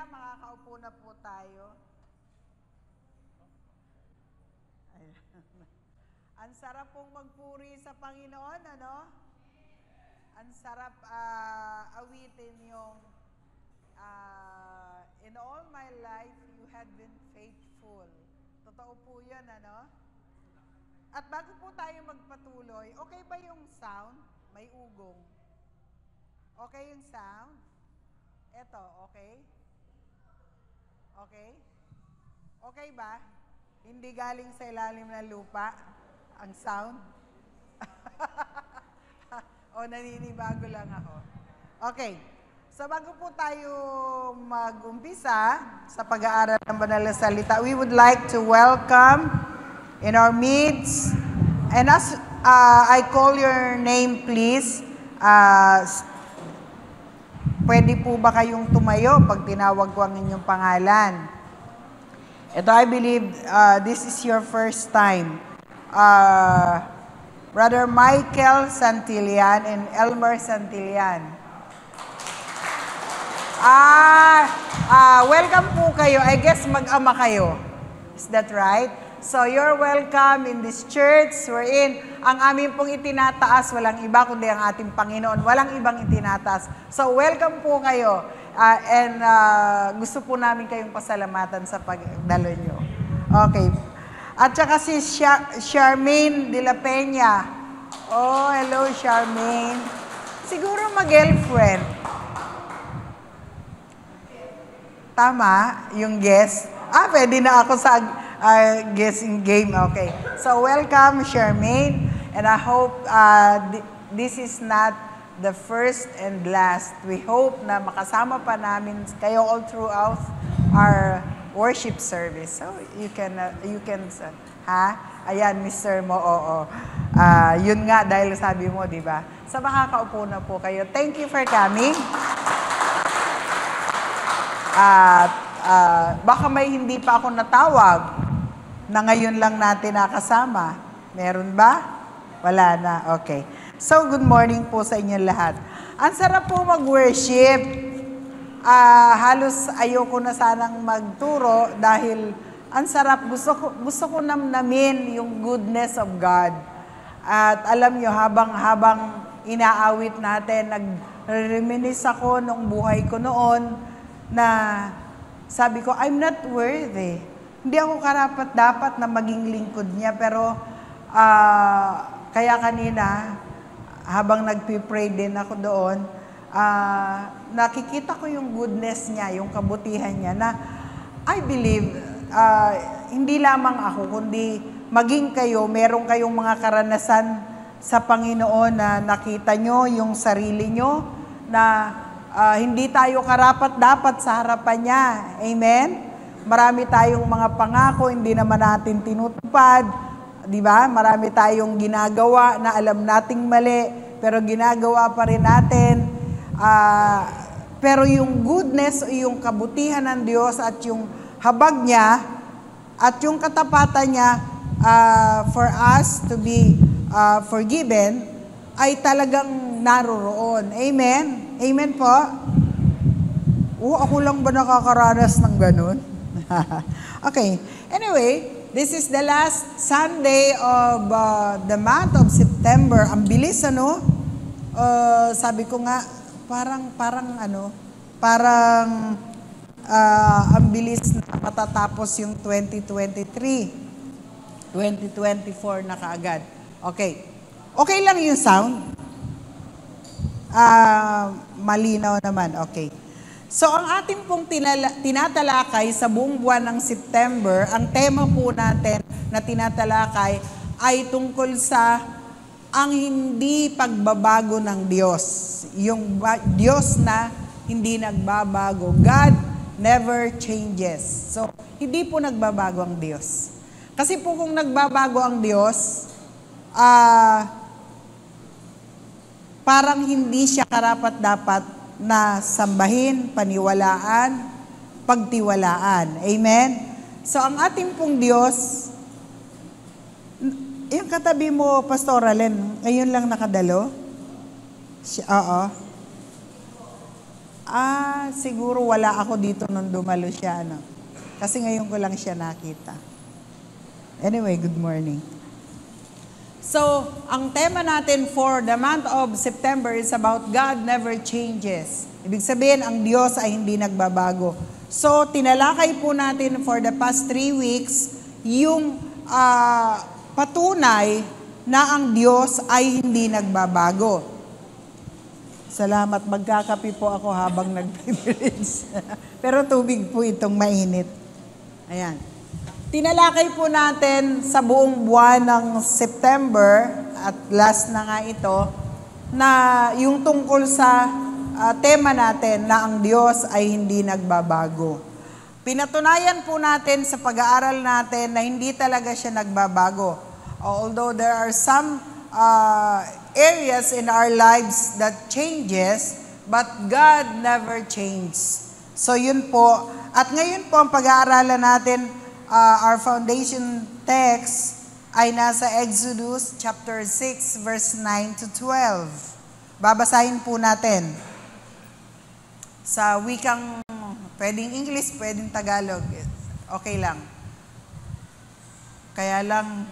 makakaupo na po tayo. Ayan. Ang sarap pong magpuri sa Panginoon, ano? Ang sarap awitin yung in all my life, you had been faithful. Totoo po yan, ano? At bago po tayo magpatuloy, okay ba yung sound? May ugong. Okay yung sound? Eto, okay? Okay? Okay ba? Hindi galing sa ilalim ng lupa ang sound? O naninibago lang ako. Okay. So bago po tayo mag-umpisa sa pag-aaral ng banal na salita, we would like to welcome in our midst, and as I call your name, please, pwede po ba kayong tumayo pag tinawag ko ang inyong pangalan? Ito, I believe this is your first time. Brother Michael Santillan and Elmer Santillan. Welcome po kayo. I guess mag-ama kayo. Is that right? So you're welcome in this church. We're in. Ang amin pong itinataas, walang iba kundi ang ating Panginoon. Walang ibang itinataas. So welcome po kayo. And gusto po namin kayong pasalamatan sa pagdalo nyo. Okay. At saka si Charmaine de la Peña. Oh, hello Charmaine. Siguro mag-girlfriend. Tama, yung guest. Pwede na ako sa guessing game. Okay. So, welcome, Charmaine. And I hope this is not the first and last. We hope na makasama pa namin kayo all throughout our worship service. So, you can, Ayan, Mr. Mo, oo. Yun nga, dahil sabi mo, di ba? So, makakaupo na po kayo. Thank you for coming. Baka may hindi pa ako natawag na ngayon lang natin nakasama. Meron ba? Wala na. Okay. So, good morning po sa inyo lahat. Ang sarap po mag-worship. Halos ayoko na sanang magturo dahil ang sarap. Gusto ko namnamin yung goodness of God. At alam nyo, habang inaawit natin, nag-reminisce ako nung buhay ko noon, na sabi ko, I'm not worthy. Hindi ako karapat-dapat na maging lingkod niya. Pero, kaya kanina, habang nagpipray din ako doon, nakikita ko yung goodness niya, yung kabutihan niya, na I believe, hindi lamang ako, kundi maging kayo, meron kayong mga karanasan sa Panginoon na nakita nyo yung sarili nyo, na hindi tayo karapat-dapat sa harapan niya. Amen? Marami tayong mga pangako, hindi naman natin tinutupad. Di ba? Marami tayong ginagawa na alam nating mali, pero ginagawa pa rin natin. Pero yung goodness o yung kabutihan ng Diyos at yung habag niya at yung katapatan niya for us to be forgiven ay talagang naroroon. Amen? Amen po? Ako lang ba nakakaranas ng ganun? Okay. Anyway, this is the last Sunday of the month of September. Ang bilis, ano? Sabi ko nga, parang ang bilis na matatapos yung 2023. 2024 na kaagad. Okay. Okay lang yung sound? Malinaw naman. Okay. So, ang ating pong tinatalakay sa buong buwan ng September, ang tema po natin na tinatalakay ay tungkol sa ang hindi pagbabago ng Diyos. Yung Diyos na hindi nagbabago. God never changes. So, hindi po nagbabago ang Diyos. Kasi po kung nagbabago ang Diyos, parang hindi siya karapat-dapat na sambahin, paniwalaan, pagtiwalaan. Amen? So, ang ating pong Diyos, yung katabi mo, Pastor Allen, ngayon lang nakadalo? Oo. Siguro wala ako dito nung dumalo siya, ano. Kasi ngayon ko lang siya nakita. Anyway, good morning. So, ang tema natin for the month of September is about God never changes. Ibig sabihin, ang Diyos ay hindi nagbabago. So, tinalakay po natin for the past 3 weeks yung patunay na ang Diyos ay hindi nagbabago. Salamat, magkakape po ako habang nag-privilege. Pero tubig po itong mainit. Ayan. Tinalakay po natin sa buong buwan ng September, at last na nga ito, na yung tungkol sa tema natin na ang Diyos ay hindi nagbabago. Pinatunayan po natin sa pag-aaral natin na hindi talaga siya nagbabago. Although there are some areas in our lives that changes, but God never changes. So yun po. At ngayon po ang pag-aaralan natin, our foundation text ay nasa Exodus chapter 6 verse 9 to 12. Babasahin po natin. Sa wikang, pwedeng English, pwedeng Tagalog. Okay lang. Kaya lang,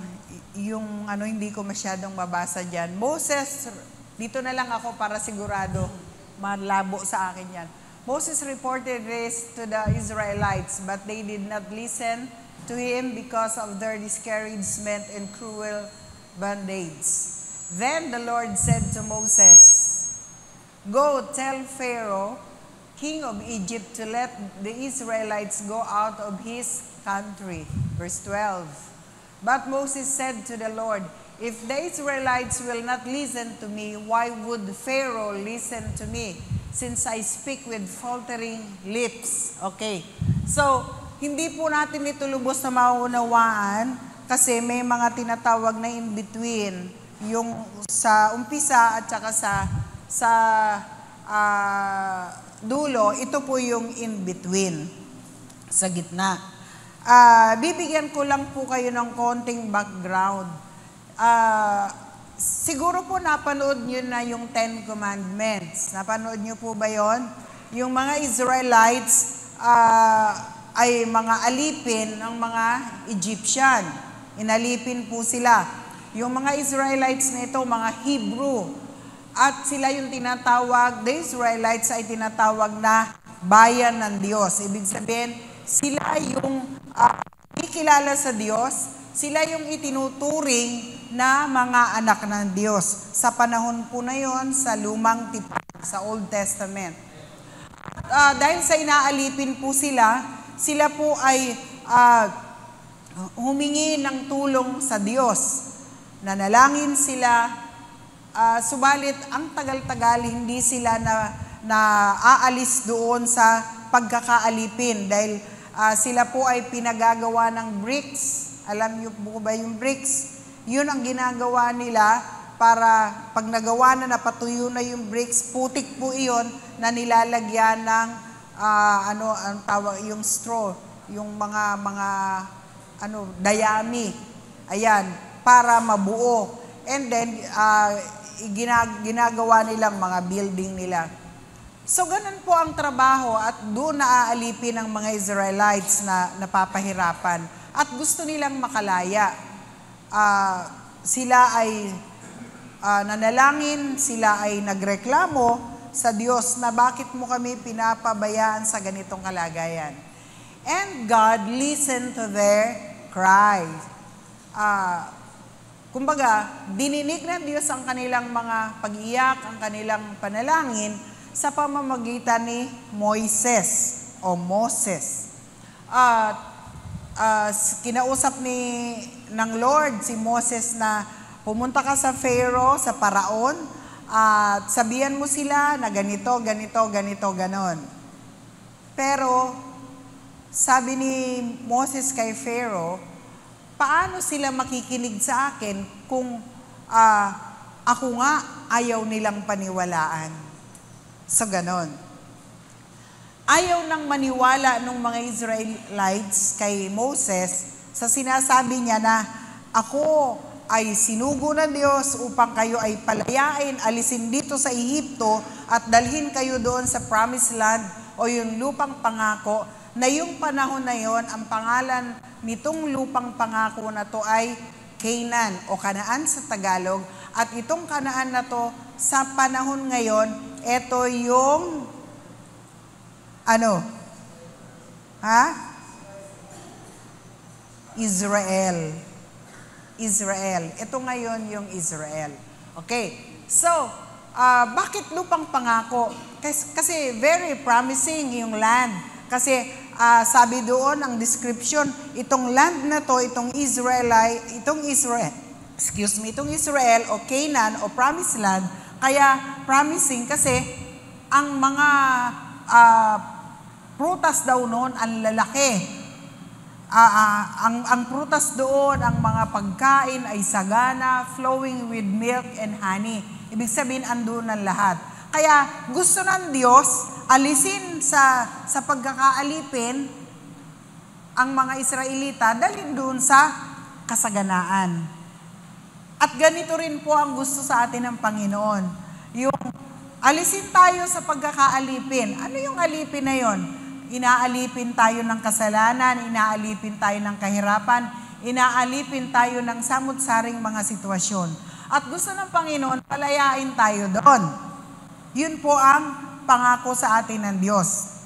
yung hindi ko masyadong mabasa dyan. Moses, dito na lang ako para sigurado, malabo sa akin yan. Moses reported this to the Israelites, but they did not listen to him because of their discouragement and cruel bondage. Then the Lord said to Moses, "Go tell Pharaoh, king of Egypt, to let the Israelites go out of his country." Verse 12. But Moses said to the Lord, "If the Israelites will not listen to me, why would Pharaoh listen to me, since I speak with faltering lips?" Okay. So, hindi po natin ito lubos na maunawaan kasi may mga tinatawag na in-between. Yung sa umpisa at saka sa dulo, ito po yung in-between, sa gitna. Bibigyan ko lang po kayo ng konting background. Siguro po napanood nyo na yung 10 Commandments. Napanood nyo po ba yon? Yung mga Israelites ay mga alipin ng mga Egyptian. Inalipin po sila. Yung mga Israelites na ito, mga Hebrew. At sila yung tinatawag, the Israelites ay tinatawag na bayan ng Diyos. Ibig sabihin, sila yung ikilala sa Diyos, sila yung itinuturing na mga anak ng Diyos. Sa panahon po na yon, sa lumang tipan, sa Old Testament. Dahil sa inaalipin po sila po ay humingi ng tulong sa Diyos. Nanalangin sila, subalit ang tagal-tagal hindi sila na aalis doon sa pagkakaalipin dahil sila po ay pinagagawa ng bricks. Alam niyo po ba yung bricks? Yun ang ginagawa nila para pag nagawa na, napatuyo na yung bricks, putik po iyon na nilalagyan ng ang tawag, yung straw, yung mga dayami. Ayan, para mabuo. And then, ginagawa nilang mga building nila. So, ganun po ang trabaho at doon naaalipin ang mga Israelites na napapahirapan. At gusto nilang makalaya. Sila ay nanalangin, sila ay nagreklamo sa Diyos na bakit mo kami pinapabayaan sa ganitong kalagayan. And God listened to their cry. Kumbaga, dininig ng Diyos ang kanilang mga pag-iyak, ang kanilang panalangin sa pamamagitan ni Moises o Moses. Kinausap ng Lord si Moses na pumunta ka sa Pharaoh, sa Paraon, at sabihan mo sila na ganito, ganon. Pero, sabi ni Moses kay Pharaoh, paano sila makikinig sa akin kung ako nga ayaw nilang paniwalaan? So, ganon. Ayaw nang maniwala ng mga Israelites kay Moses sa sinasabi niya na ako ay sinugo ng Diyos upang kayo ay palayain, alisin dito sa Ehipto at dalhin kayo doon sa promised land o yung lupang pangako, na yung panahon na yon, ang pangalan nitong lupang pangako na to ay Canaan o Kanaan sa Tagalog. At itong Kanaan na to, sa panahon ngayon, ito yung Israel. Ito ngayon yung Israel. Okay. So, bakit lupang pangako? Kasi very promising yung land. Kasi sabi doon ang description, itong land na to, itong Israel o Canaan o promised land, kaya promising kasi ang mga prutas daw noon ang lalaki. Ang prutas doon, ang mga pagkain ay sagana, flowing with milk and honey. Ibig sabihin, andun ang lahat. Kaya gusto ng Diyos, alisin sa pagkakaalipin ang mga Israelita, dalhin doon sa kasaganaan. At ganito rin po ang gusto sa atin ng Panginoon. Yung alisin tayo sa pagkakaalipin. Ano yung alipin na yon? Inaalipin tayo ng kasalanan, inaalipin tayo ng kahirapan, inaalipin tayo ng samut-saring mga sitwasyon. At gusto ng Panginoon, palayain tayo doon. Yun po ang pangako sa atin ng Diyos.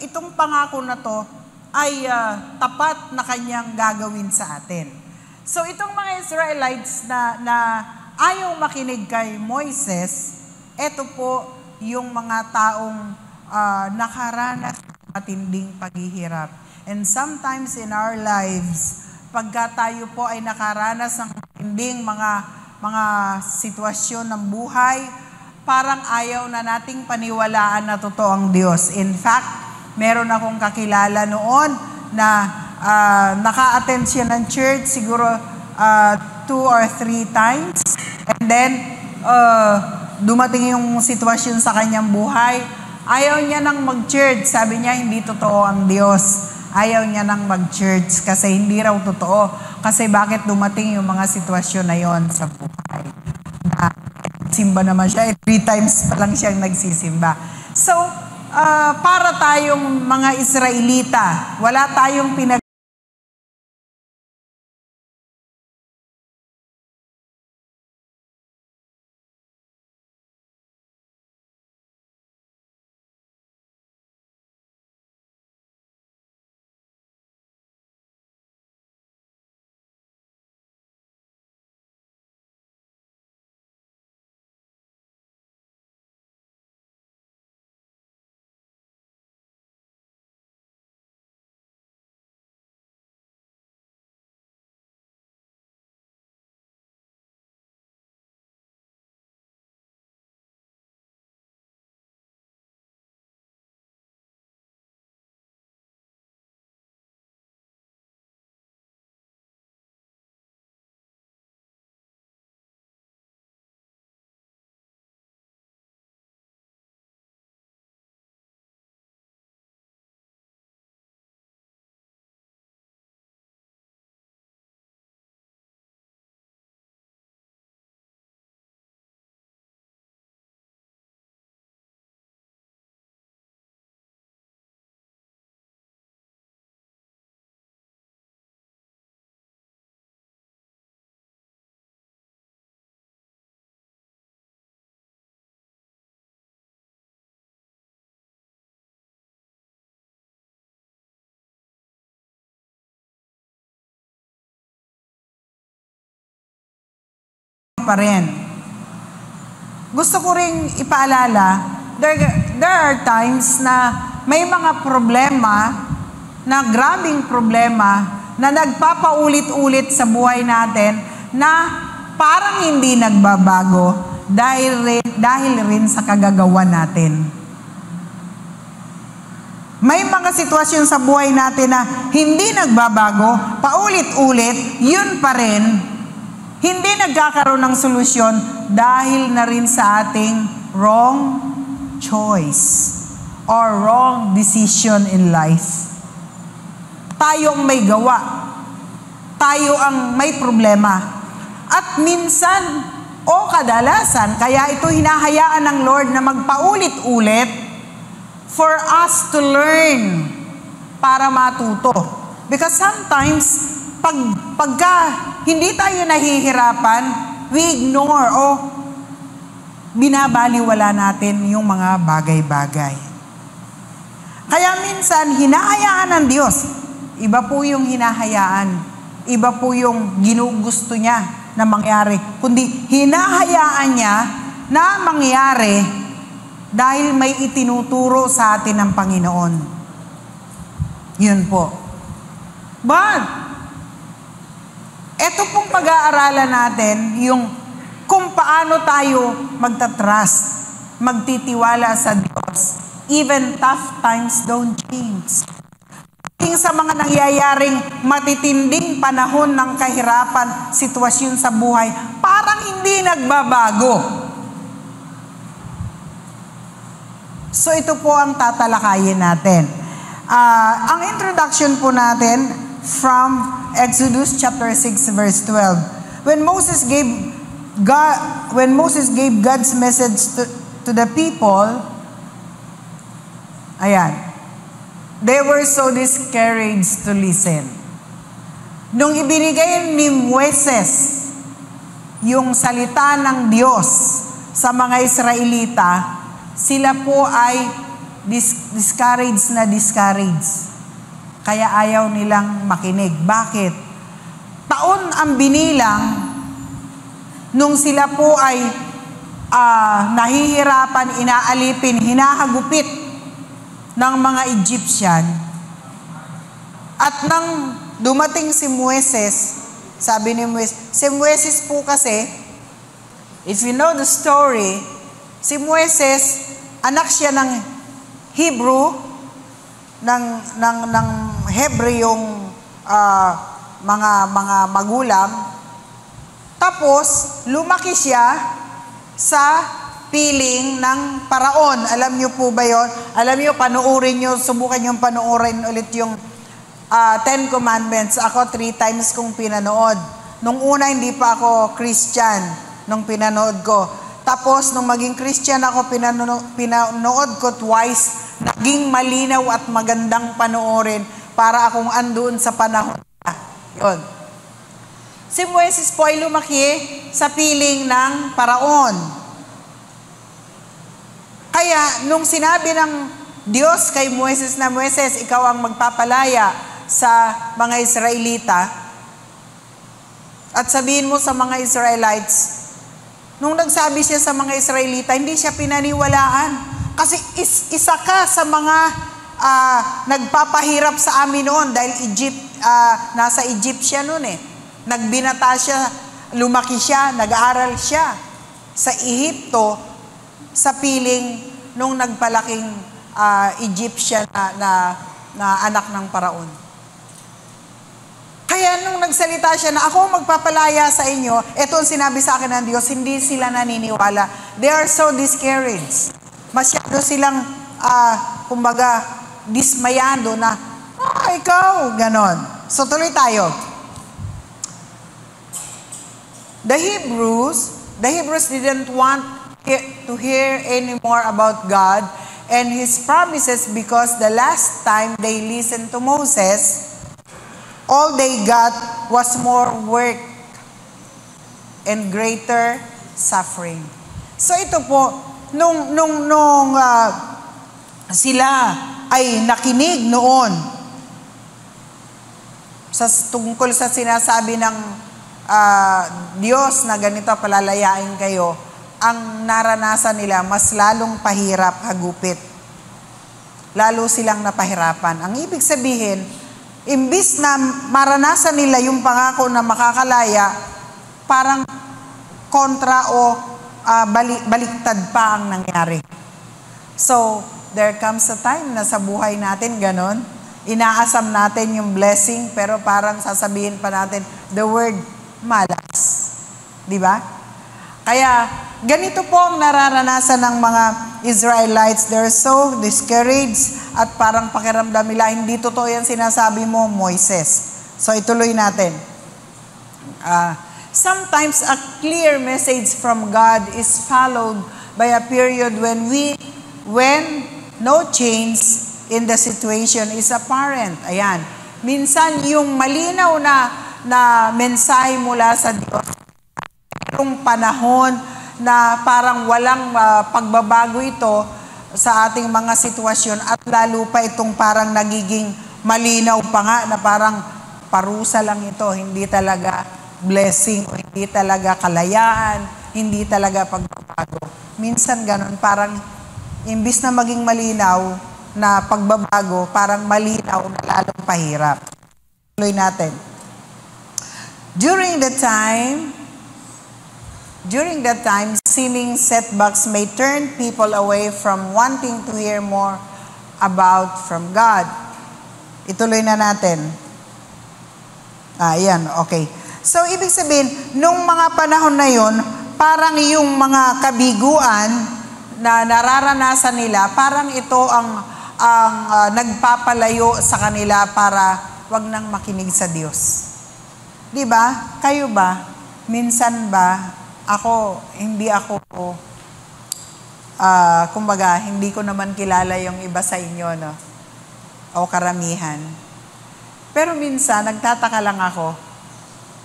Itong pangako na to ay tapat na kanyang gagawin sa atin. So itong mga Israelites na ayaw makinig kay Moises, eto po yung mga taong nakaranas ng matinding paghihirap. And sometimes in our lives, pagka tayo po ay nakaranas ng matinding mga sitwasyon ng buhay, parang ayaw na nating paniwalaan na totoo ang Diyos. In fact, meron akong kakilala noon na naka-attend siya ng church siguro 2 or 3 times. And then, dumating yung sitwasyon sa kanyang buhay. Ayaw niya nang mag-church. Sabi niya, hindi totoo ang Diyos. Ayaw niya nang mag-church kasi hindi raw totoo. Kasi bakit dumating yung mga sitwasyon na yon sa buhay. Simba naman siya. 3 times pa lang siyang nagsisimba. So, para tayong mga Israelita, wala tayong pa rin. Gusto ko ring ipaalala, there are times na may mga problema, na grabing problema, na nagpapaulit-ulit sa buhay natin, na parang hindi nagbabago dahil rin sa kagagawa natin. May mga sitwasyon sa buhay natin na hindi nagbabago, paulit-ulit, yun pa rin, hindi nagkakaroon ng solusyon dahil na rin sa ating wrong choice or wrong decision in life. Tayo ang may gawa. Tayo ang may problema. At minsan, O kadalasan, kaya ito hinahayaan ng Lord na magpaulit-ulit for us to learn, para matuto. Because sometimes, pagka hindi tayo nahihirapan, we ignore o binabaliwala natin yung mga bagay-bagay. Kaya minsan, hinahayaan ng Diyos. Iba po yung hinahayaan. Iba po yung ginugusto niya na mangyari. Kundi hinahayaan niya na mangyari dahil may itinuturo sa atin ng Panginoon. Yun po. But, eto pong pag-aaralan natin, yung kung paano tayo magtatrust, magtitiwala sa Diyos. Even tough times don't change. Sa mga nangyayaring matitinding panahon ng kahirapan, sitwasyon sa buhay, parang hindi nagbabago. So ito po ang tatalakayin natin. Ang introduction po natin from Exodus chapter 6 verse 12. When Moses gave God's message to the people, ayan, they were so discouraged to listen. Nung ibinigay ni Moises yung salita ng Diyos sa mga Israelita, sila po ay discouraged. Kaya ayaw nilang makinig. Bakit? Taon ang binilang nung sila po ay nahihirapan, inaalipin, hinahagupit ng mga Egyptian. At nang dumating si Moises, sabi ni Moises, si Moises po kasi, if you know the story, si Moises, anak siya ng Hebrew, ng Hebreyong mga magulang. Tapos, lumaki siya sa piling ng Paraon. Alam niyo po ba yon? Alam niyo, panuorin niyo, subukan niyo panuorin ulit yung 10 Commandments. Ako 3 times kong pinanood. Nung una, hindi pa ako Christian nung pinanood ko. Tapos, nung maging Christian ako, pinanood ko twice. Naging malinaw at magandang panoorin para akong andoon sa panahon na yun. Si Moises po ay lumaki sa piling ng Paraon. Kaya, nung sinabi ng Diyos kay Moises na, Moises, ikaw ang magpapalaya sa mga Israelita, at sabihin mo sa mga Israelites, nung nagsabi siya sa mga Israelita, hindi siya pinaniwalaan. Kasi isa ka sa mga nagpapahirap sa amin noon, dahil nasa Egypt siya noon eh. Nagbinata siya, lumaki siya, nag-aaral siya sa Ehipto, sa piling nung nagpalaking Egyptian na anak ng Paraon. Kaya nung nagsalita siya na ako magpapalaya sa inyo, ito ang sinabi sa akin ng Diyos, hindi sila naniniwala. They are so discouraged. Masyado silang, kumbaga, dismayado na, ikaw, ganon. So tuloy tayo. The Hebrews didn't want to hear any more about God and His promises because the last time they listened to Moses, all they got was more work and greater suffering. So ito po, nung sila ay nakinig noon tungkol sa sinasabi ng Diyos na ganito, palalayain kayo, ang naranasan nila, mas lalong pahirap, hagupit. Lalo silang napahirapan. Ang ibig sabihin, imbis na maranasan nila yung pangako na makakalaya, parang kontra o baliktad pa ang nangyari. So, there comes a time na sa buhay natin ganon, inaasam natin yung blessing, pero parang sasabihin pa natin, the word malas. Di ba? Kaya, ganito po ang nararanasan ng mga Israelites. They're so discouraged at parang pakiramdam nila, hindi totoo yan sinasabi mo, Moises. So, ituloy natin. Sometimes a clear message from God is followed by a period when no change in the situation is apparent. Ayan. Minsan yung malinaw na mensahe mula sa Diyos, yung panahon na parang walang pagbabago ito sa ating mga sitwasyon at lalo pa itong parang nagiging malinaw pa nga na parang parusa lang ito, hindi talaga blessing o hindi talaga kalayaan, hindi talaga pagbabago. Minsan ganun, parang imbis na maging malinaw na pagbabago, parang malinaw na lalong pahirap. Tuloy natin. During that time, seeming setbacks may turn people away from wanting to hear more about from God. Ituloy na natin. Ayan, okay. So, ibig sabihin, nung mga panahon na yon, parang yung mga kabiguan na nararanasan nila, parang ito ang nagpapalayo sa kanila para wag nang makinig sa Diyos. Di ba? Kayo ba? Minsan ba, kumbaga, hindi ko naman kilala yung iba sa inyo, no? O karamihan. Pero minsan, nagtataka lang ako,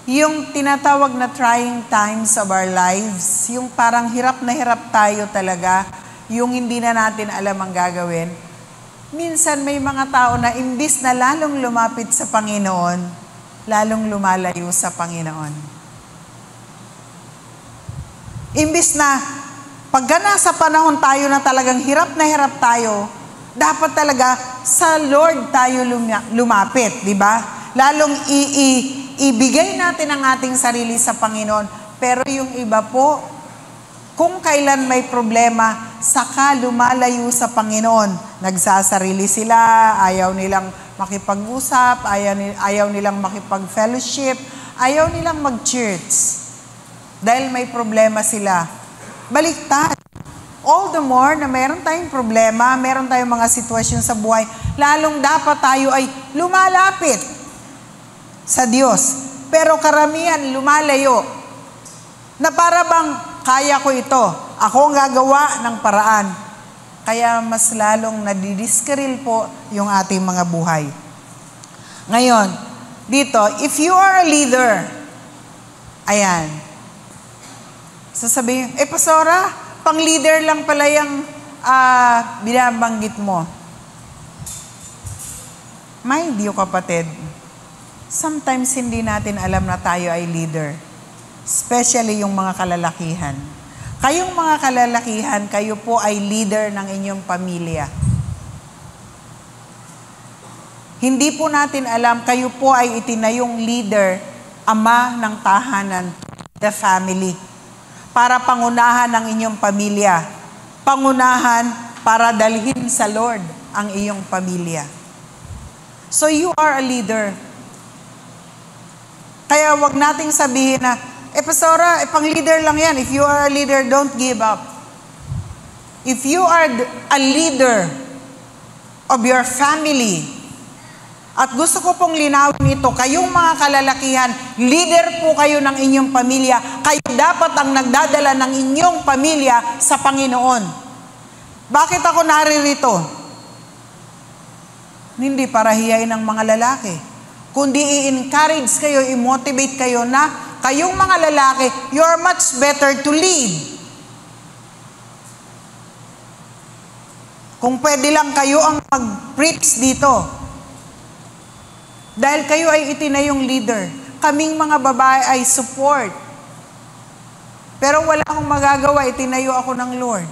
yung tinatawag na trying times of our lives, yung parang hirap na hirap tayo talaga, yung hindi na natin alam ang gagawin. Minsan may mga tao na imbis na lalong lumapit sa Panginoon, lalong lumalayo sa Panginoon. Imbis na pagka nasa panahon tayo na talagang hirap na hirap tayo, dapat talaga sa Lord tayo lumapit, di ba? Lalong ibigay natin ang ating sarili sa Panginoon. Pero yung iba po, kung kailan may problema, saka lumalayo sa Panginoon. Nagsasarili sila, ayaw nilang makipag-usap, ayaw nilang makipag-fellowship, ayaw nilang mag-church. Dahil may problema sila. Baliktad. All the more na meron tayong problema, meron tayong mga sitwasyon sa buhay, lalong dapat tayo ay lumalapit sa Diyos. Pero karamihan lumalayo. Na para bang kaya ko ito, ako ang gagawa ng paraan. Kaya mas lalong nadidiskaril po yung ating mga buhay. Ngayon, dito, if you are a leader, ayan, sasabihin, Pastora, pang-leader lang pala yung binabanggit mo. Mind you, kapatid, sometimes hindi natin alam na tayo ay leader. Especially yung mga kalalakihan. Kayong mga kalalakihan, kayo po ay leader ng inyong pamilya. Hindi po natin alam, kayo po ay itinayong leader, ama ng tahanan, the family. Para pangunahan ang inyong pamilya. Pangunahan para dalhin sa Lord ang iyong pamilya. So you are a leader. Kaya wag nating sabihin na, Pastora, pang-leader lang yan. If you are a leader, don't give up. If you are a leader of your family, at gusto ko pong linawin ito, kayong mga kalalakihan, leader po kayo ng inyong pamilya. Kayo dapat ang nagdadala ng inyong pamilya sa Panginoon. Bakit ako naririto? Hindi para hiyain ng mga lalaki. Kundi i-encourage kayo, i-motivate kayo na kayong mga lalaki, you're much better to lead. Kung pwede lang kayo ang mag-preach dito. Dahil kayo ay itinayong leader. Kaming mga babae ay support. Pero wala akong magagawa, itinayo ako ng Lord.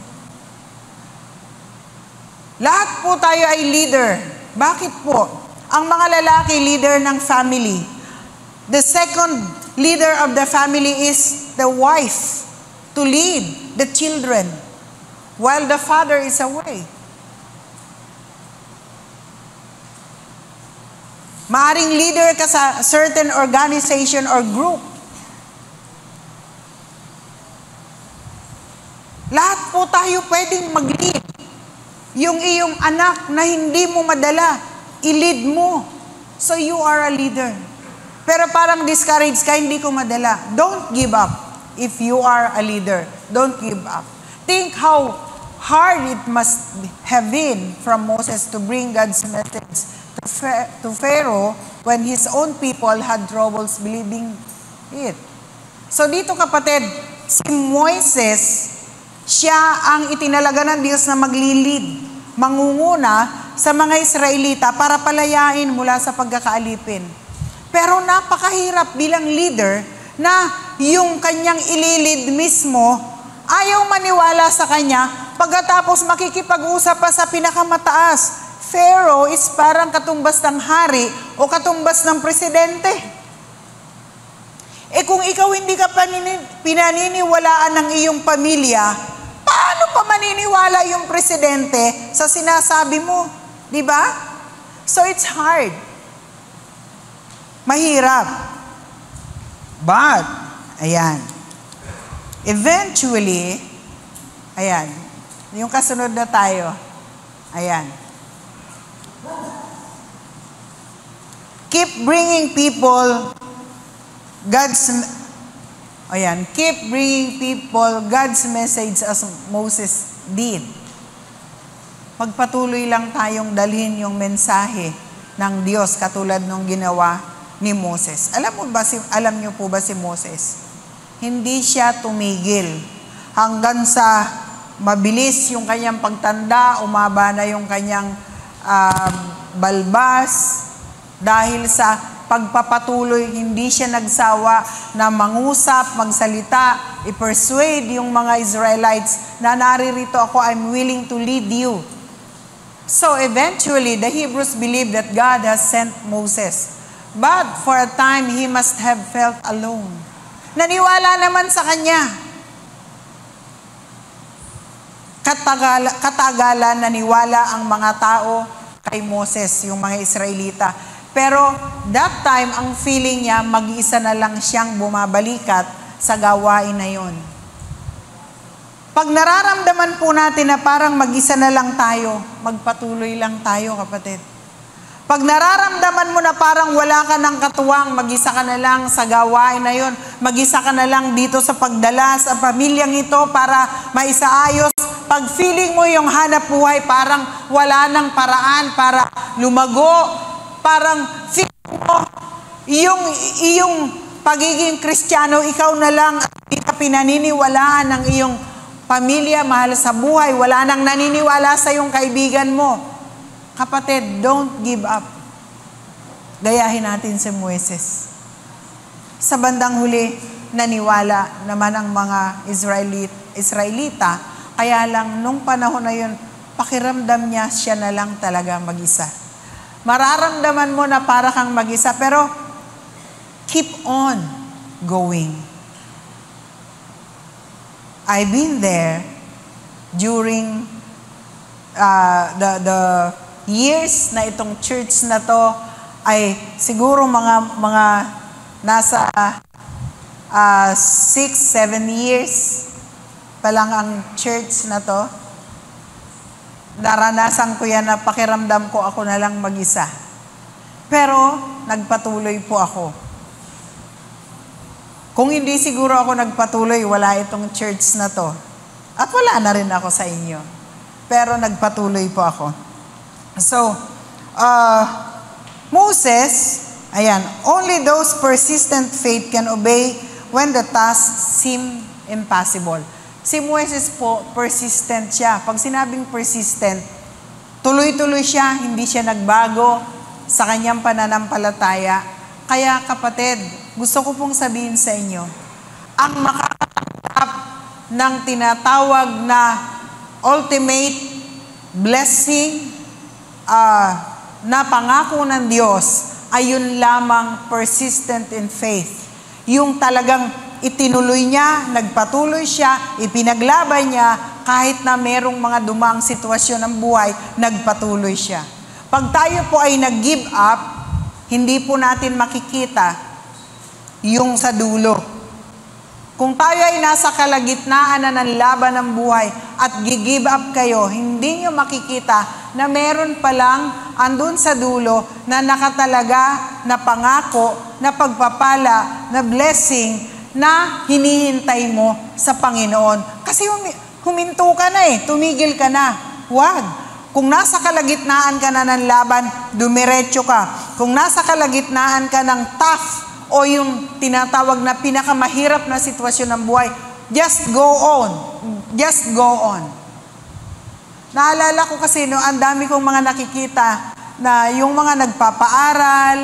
Lahat po tayo ay leader. Bakit po? Ang mga lalaki, leader ng family. The second leader of the family is the wife to lead the children while the father is away. Maaring leader ka sa certain organization or group. Lahat po tayo pwedeng mag-lead. Yung iyong anak na hindi mo madala, i-lead mo. So you are a leader. Pero parang discouraged ka, hindi ko madala. Don't give up if you are a leader. Don't give up. Think how hard it must have been from Moses to bring God's message to Pharaoh when his own people had troubles believing it. So dito kapatid, si Moises, siya ang itinalaga ng Diyos na maglilid, mangunguna sa mga Israelita para palayain mula sa pagkakaalipin. Pero napakahirap bilang leader na yung kanyang ililid mismo, ayaw maniwala sa kanya, pagkatapos makikipag-usap pa sa pinakamataas. Pharaoh is parang katumbas ng hari o katumbas ng presidente. Kung ikaw hindi ka pinaniniwalaan ng iyong pamilya, paano pa maniniwala yung presidente sa sinasabi mo? Di ba? So it's hard. Mahirap. But, ayan. Eventually, ayan. Yung kasunod na tayo. Ayan. Keep bringing people God's message as Moses did. Magpatuloy lang tayong dalhin yung mensahe ng Diyos katulad nung ginawa ni Moses. Alam niyo po ba si Moses? Hindi siya tumigil hanggang sa mabilis yung kanyang pagtanda, umaba na yung kanyang balbas. Dahil sa pagpapatuloy, hindi siya nagsawa na mangusap, magsalita, i-persuade yung mga Israelites na naririto ako, I'm willing to lead you. So eventually, the Hebrews believed that God has sent Moses. But for a time, he must have felt alone. Naniwala naman sa kanya. Katagalan naniwala ang mga tao kay Moses, yung mga Israelita. Pero that time, ang feeling niya, mag-isa na lang siyang bumabalikat sa gawain na yon. Pag nararamdaman po natin na parang mag-isa na lang tayo, magpatuloy lang tayo, kapatid. Pag nararamdaman mo na parang wala ka ng katuwang, mag-isa ka na lang sa gawain na yon, mag-isa ka na lang dito sa pagdala sa pamilyang ito para maisaayos. Pag feeling mo yung hanap buhay, parang wala ng paraan para lumago, parang feeling mo, iyong pagiging Kristiyano, ikaw na lang, hindi ka pinaniniwalaan ng iyong pamilya, mahal sa buhay, wala nang naniniwala sa iyong kaibigan mo. Kapatid, don't give up. Gayahin natin si Moises. Sa bandang huli, naniwala naman ang mga Israelita, kaya lang nung panahon na yun, pakiramdam niya siya na lang talaga mag-isa. Mararamdaman mo na para kang mag-isa, pero keep on going. I've been there during the years na itong church na to ay siguro mga nasa 6-7 years pa lang ang church na to. Naranasan ko yan na pakiramdam ko ako na lang mag-isa. Pero nagpatuloy po ako. Kung hindi siguro ako nagpatuloy, wala itong church na to. At wala na rin ako sa inyo. Pero nagpatuloy po ako. So, Moses, ayan, only those persistent faith can obey when the task seem impossible. Si Moises po, persistent siya. Pag sinabing persistent, tuloy-tuloy siya, hindi siya nagbago sa kanyang pananampalataya. Kaya kapatid, gusto ko pong sabihin sa inyo, ang makatanggap ng tinatawag na ultimate blessing na pangako ng Diyos ay yun lamang persistent in faith. Yung talagang itinuloy niya, nagpatuloy siya, ipinaglaban niya, kahit na merong mga dumaang sitwasyon ng buhay, nagpatuloy siya. Pag tayo po ay nag-give up, hindi po natin makikita yung sa dulo. Kung tayo ay nasa kalagitnaan na ng laban ng buhay at gi-give up kayo, hindi nyo makikita na meron palang andun sa dulo na nakatalaga, na pangako, na pagpapala, na blessing, na hinihintay mo sa Panginoon. Kasi huminto ka na tumigil ka na. Huwag. Kung nasa kalagitnaan ka na ng laban, dumiretso ka. Kung nasa kalagitnaan ka ng tough, o yung tinatawag na pinakamahirap na sitwasyon ng buhay, just go on. Just go on. Naalala ko kasi, ang dami kong mga nakikita na yung mga nagpapaaral,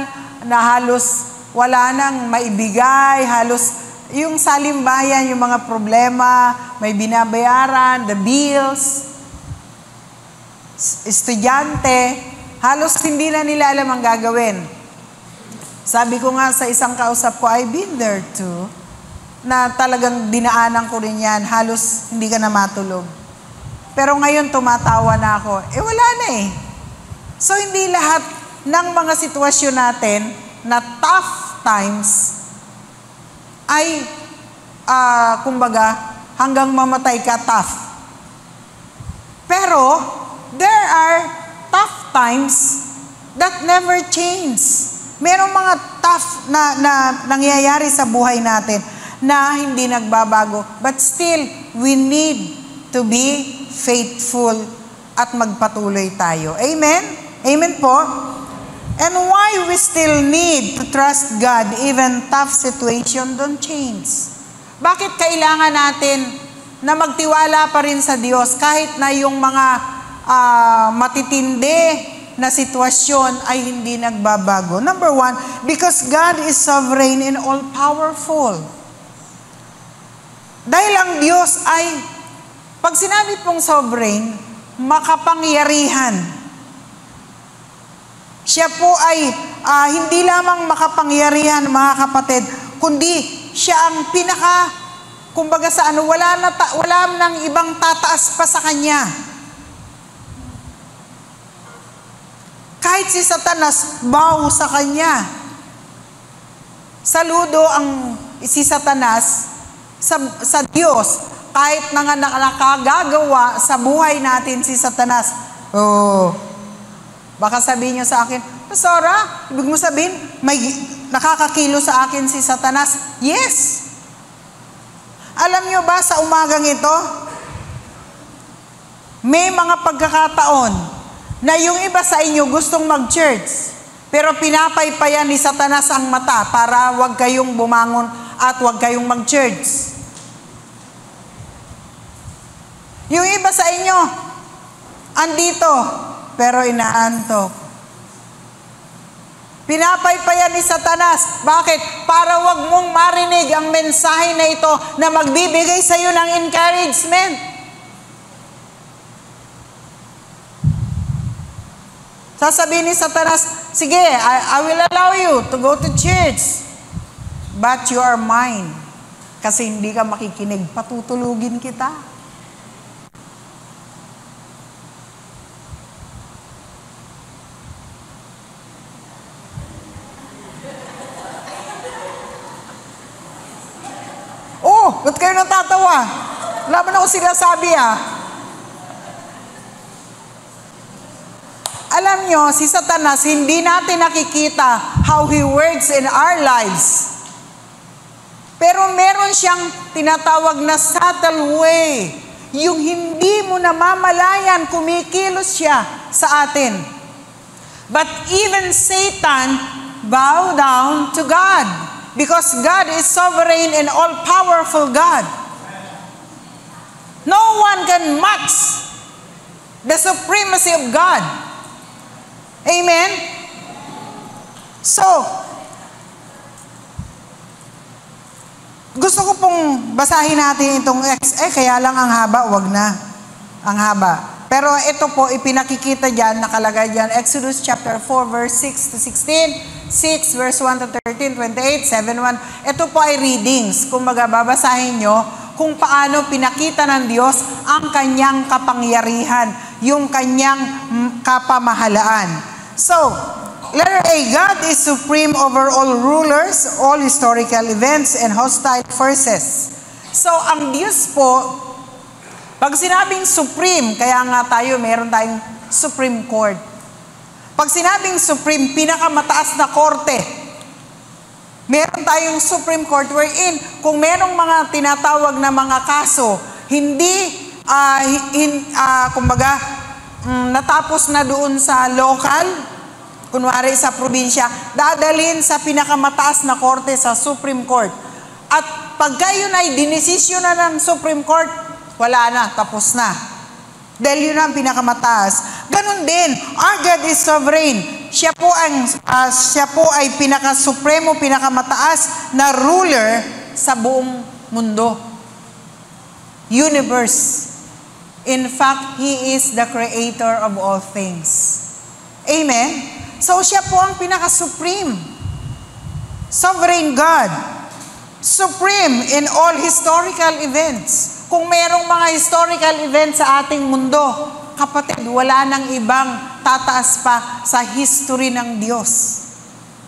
na halos wala nang maibigay, halos yung salimbayan, yung mga problema, may binabayaran, the bills, estudyante, halos hindi na nila alam ang gagawin. Sabi ko nga sa isang kausap ko, I've been there too, na talagang dinaanan ko rin yan, halos hindi ka na matulog. Pero ngayon tumatawa na ako, wala na So hindi lahat ng mga sitwasyon natin na tough times ay, kumbaga, hanggang mamatay ka tough. Pero, there are tough times that never change. Merong mga tough na nangyayari sa buhay natin na hindi nagbabago. But still, we need to be faithful at magpatuloy tayo. Amen? Amen po? And why we still need to trust God even tough situation don't change? Bakit kailangan natin na magtiwala pa rin sa Diyos kahit na yung mga matitindi na sitwasyon ay hindi nagbabago? Number one, because God is sovereign and all-powerful. Dahil ang Diyos ay, pag sinabi pong sovereign, makapangyarihan. Siya po ay hindi lamang makapangyarihan, mga kapatid, kundi siya ang kumbaga sa wala nang ibang tataas pa sa Kanya. Kahit si Satanas, bow sa Kanya. Saludo si Satanas sa Diyos. Kahit na nakagagawa sa buhay natin si Satanas. Baka sabihin niyo sa akin, Pastora, ibig mo sabihin, may nakakakilo sa akin si Satanas? Yes. Alam niyo ba sa umagang ito, may mga pagkakataon na yung iba sa inyo gustong mag-church, pero pinapaypayan ni Satanas ang mata para wag kayong bumangon at wag kayong mag-church. Yung iba sa inyo, andito, pero inaantok. Pinapaypayan ni Satanas. Bakit? Para wag mong marinig ang mensahe na ito na magbibigay sa iyo ng encouragement. Sasabihin ni Satanas, sige, I will allow you to go to church, but you are mine. Kasi hindi ka makikinig, patutulugin kita. Ba't kayo natatawa? Wala ba na ako sinasabi Alam nyo, si Satanas, hindi natin nakikita how he works in our lives. Pero meron siyang tinatawag na subtle way. Yung hindi mo namamalayan, kumikilos siya sa atin. But even Satan bow down to God because God is sovereign and all-powerful God. No one can match the supremacy of God. Amen? So, gusto ko pong basahin natin itong kaya lang ang haba, wag na. Ang haba. Pero ito po, ipinakikita dyan, nakalagay dyan, Exodus chapter 4, verse 6 to 16, 6 verse 1 to 13, 28, 7, 1. Ito po ay readings. Kung babasahin nyo, kung paano pinakita ng Diyos ang kanyang kapangyarihan, yung kanyang kapamahalaan. So, letter A, God is supreme over all rulers, all historical events, and hostile forces. So, ang Diyos po, pag sinabing supreme, kaya nga meron tayong Supreme Court. Pag sinabing supreme, pinakamataas na korte. Meron tayong Supreme Court wherein kung merong mga tinatawag na mga kaso, hindi, natapos na doon sa local, kunwari sa probinsya, dadalhin sa pinakamataas na korte sa Supreme Court. At pagka yun ay dinesisyon na ng Supreme Court, wala na, tapos na. Dahil yun ang pinakamataas. Ganon din, our God is sovereign. Siya po ay pinaka-supremo, pinakamataas na ruler sa buong mundo. Universe. In fact, He is the creator of all things. Amen? So, siya po ang pinaka-supreme. Sovereign God. Supreme in all historical events. Kung merong mga historical events sa ating mundo, kapatid, wala nang ibang tataas pa sa history ng Diyos.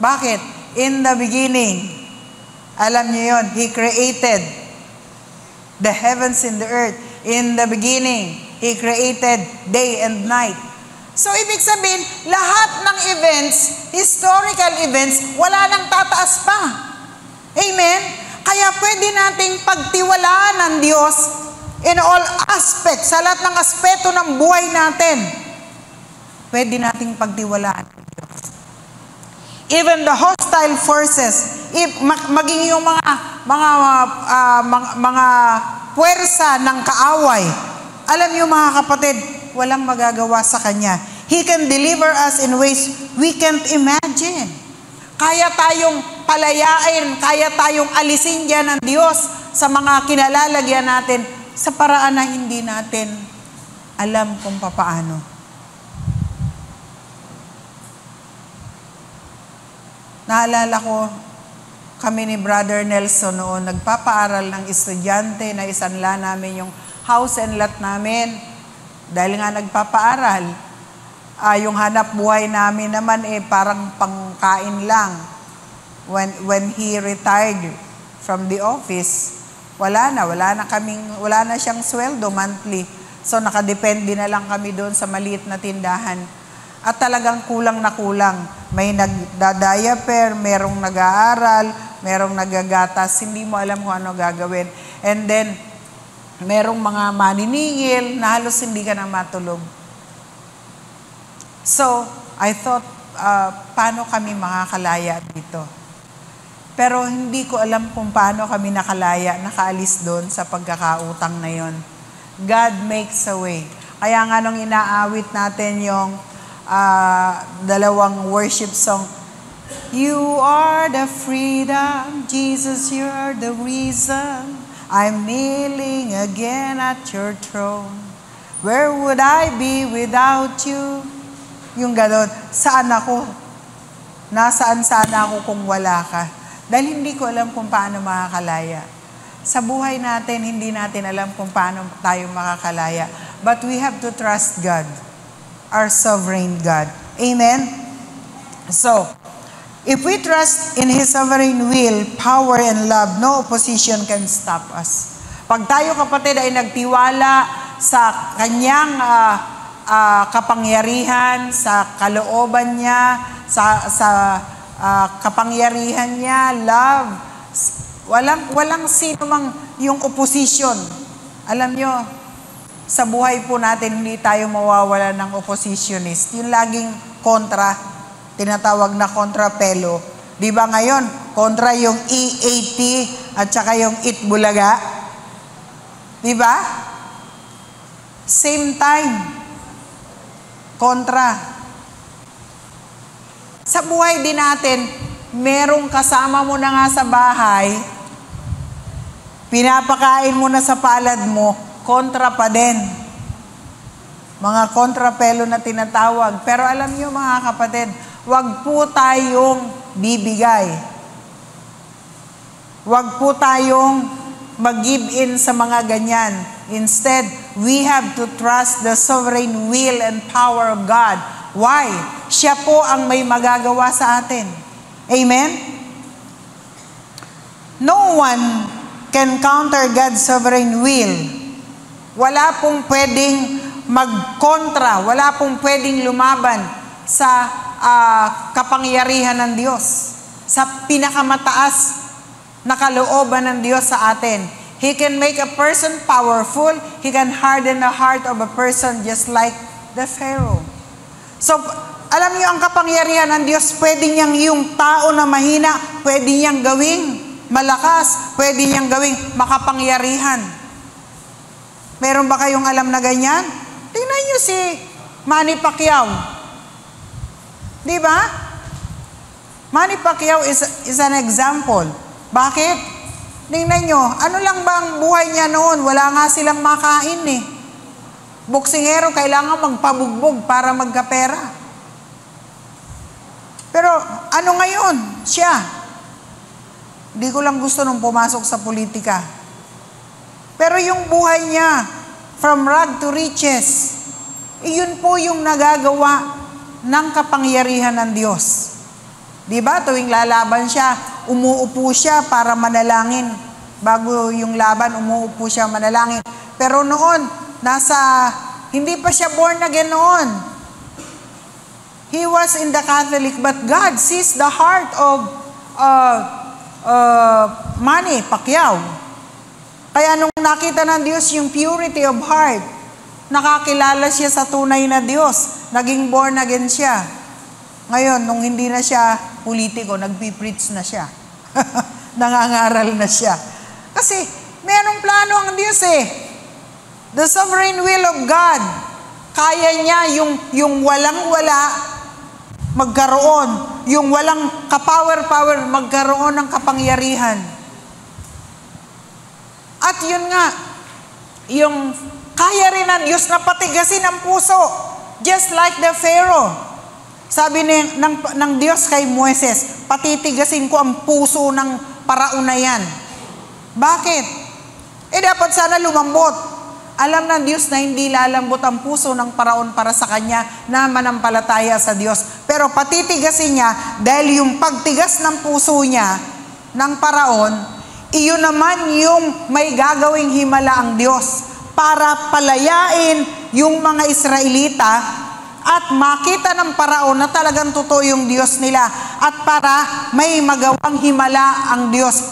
Bakit? In the beginning, alam niyo yun, He created the heavens and the earth. In the beginning, He created day and night. So, ibig sabihin, lahat ng events, historical events, wala nang tataas pa. Amen? Kaya pwede nating pagtiwalaan ng Diyos in all aspects, sa lahat ng aspeto ng buhay natin. Pwede nating pagtiwalaan ng Diyos. Even the hostile forces, maging yung mga puwersa ng kaaway, alam niyo mga kapatid, walang magagawa sa Kanya. He can deliver us in ways we can't imagine. Kaya tayong palayain, kaya tayong alisin dyan ng Diyos sa mga kinalalagyan natin sa paraan na hindi natin alam kung papaano. Naalala ko, kami ni Brother Nelson noon, nagpapaaral ng estudyante na isanla namin yung house and lot namin. Dahil nga nagpapaaral, yung hanap buhay namin naman parang pangkain lang. When he retired from the office, wala na siyang sweldo monthly. So nakadepende na lang kami doon sa maliit na tindahan. At talagang kulang na kulang. May nagda-diaper, merong nag-aaral, merong nagagatas, hindi mo alam kung ano gagawin. And then, merong mga maniningil na halos hindi ka na matulog. So, I thought, paano kami makakalaya dito? Pero hindi ko alam kung paano kami nakaalis doon sa pagkakautang na yon. God makes a way. Kaya nga nung inaawit natin yung dalawang worship song, You are the freedom, Jesus, you are the reason. I'm kneeling again at your throne. Where would I be without you? Yung gano'n, saan ako? Nasaan sana ako kung wala ka? Dahil hindi ko alam kung paano makakalaya. Sa buhay natin, hindi natin alam kung paano tayo makakalaya. But we have to trust God, our sovereign God. Amen? So, if we trust in His sovereign will, power, and love, no opposition can stop us. Pag tayo, kapatid, ay nagtiwala sa Kanyang kapangyarihan, sa kalooban niya, sa kapangyarihan niya, love, walang sino mang yung opposition. Alam nyo, sa buhay po natin, hindi tayo mawawala ng oppositionist. Yung laging kontra, tinatawag na kontrapelo. Di ba ngayon, kontra yung E80 at saka yung Itbulaga? Di ba? Same time. Kontra. Sa buhay din natin, merong kasama mo na nga sa bahay, pinapakain mo na sa palad mo, kontra pa din. Mga kontrapelo na tinatawag. Pero alam niyo mga kapatid, wag po tayong bibigay. Wag po tayong mag-give in sa mga ganyan. Instead, we have to trust the sovereign will and power of God. Why? Siya po ang may magagawa sa atin. Amen? No one can counter God's sovereign will. Wala pong pwedeng magkontra, wala pong pwedeng lumaban sa kapangyarihan ng Diyos, sa pinakamataas na kalooban ng Diyos sa atin. He can make a person powerful, He can harden the heart of a person just like the Pharaoh. So, alam niyo, ang kapangyarihan ng Diyos, pwede niyang yung tao na mahina, pwede niyang gawing malakas, pwede niyang gawing makapangyarihan. Meron ba kayong alam na ganyan? Tingnan niyo si Manny Pacquiao. Di ba? Manny Pacquiao is an example. Bakit? Tingnan niyo, ano lang ba ang buhay niya noon? Wala nga silang makain eh. Boksingero, kailangan magpabugbog para magkapera. Pero ano ngayon? Siya. Di ko lang gusto nung pumasok sa politika. Pero yung buhay niya, from rag to riches, iyon po yung nagagawa ng kapangyarihan ng Diyos. Di ba? Tuwing lalaban siya, umuupo siya para manalangin. Bago yung laban, umuupo siya manalangin. Pero noon, hindi pa siya born again noon. He was in the Catholic, but God sees the heart of Manny Pacquiao. Kaya nung nakita ng Diyos yung purity of heart, nakakilala siya sa tunay na Diyos. Naging born again siya. Ngayon, nung hindi na siya politiko, nagpipreach na siya. Nangangaral na siya. Kasi, mayroong plano ang Diyos eh. The sovereign will of God. Kaya niya yung walang-wala magkaroon, yung walang kapower-power magkaroon ng kapangyarihan. At yun nga, yung kaya rin ng Diyos na patigasin ang puso, just like the Pharaoh. Sabi ng Diyos kay Moises, patitigasin ko ang puso ng paraon na yan. Bakit? Dapat sana lumambot. Alam ng Diyos na hindi lalambot ang puso ng paraon para sa kanya na manampalataya sa Diyos. Pero patitigasin niya dahil yung pagtigas ng puso niya ng paraon, iyon naman yung may gagawing himala ang Diyos para palayain yung mga Israelita at makita ng paraon na talagang totoo yung Diyos nila at para may magawang himala ang Diyos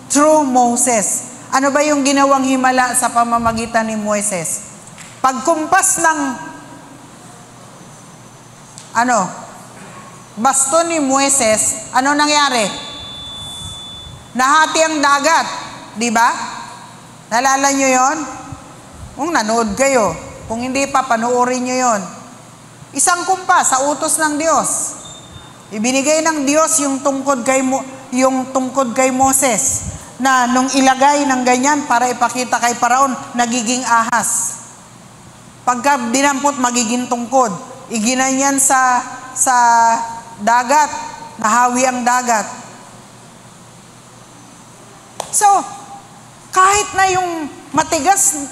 through Moses. Ano ba yung ginawang himala sa pamamagitan ni Moises? Pagkumpas ng baston ni Moises, ano nangyari? Nahati ang dagat, di ba? Nalala nyo yon? Kung nanood kayo, kung hindi pa, panoorin nyo yon. Isang kumpas sa utos ng Diyos. Ibinigay ng Diyos yung tungkod kay Moses na nung ilagay ng ganyan para ipakita kay Paraon, nagiging ahas. Pagka dinampot, magiging tungkod. Iginanyan sa dagat, nahawi ang dagat. So, kahit na yung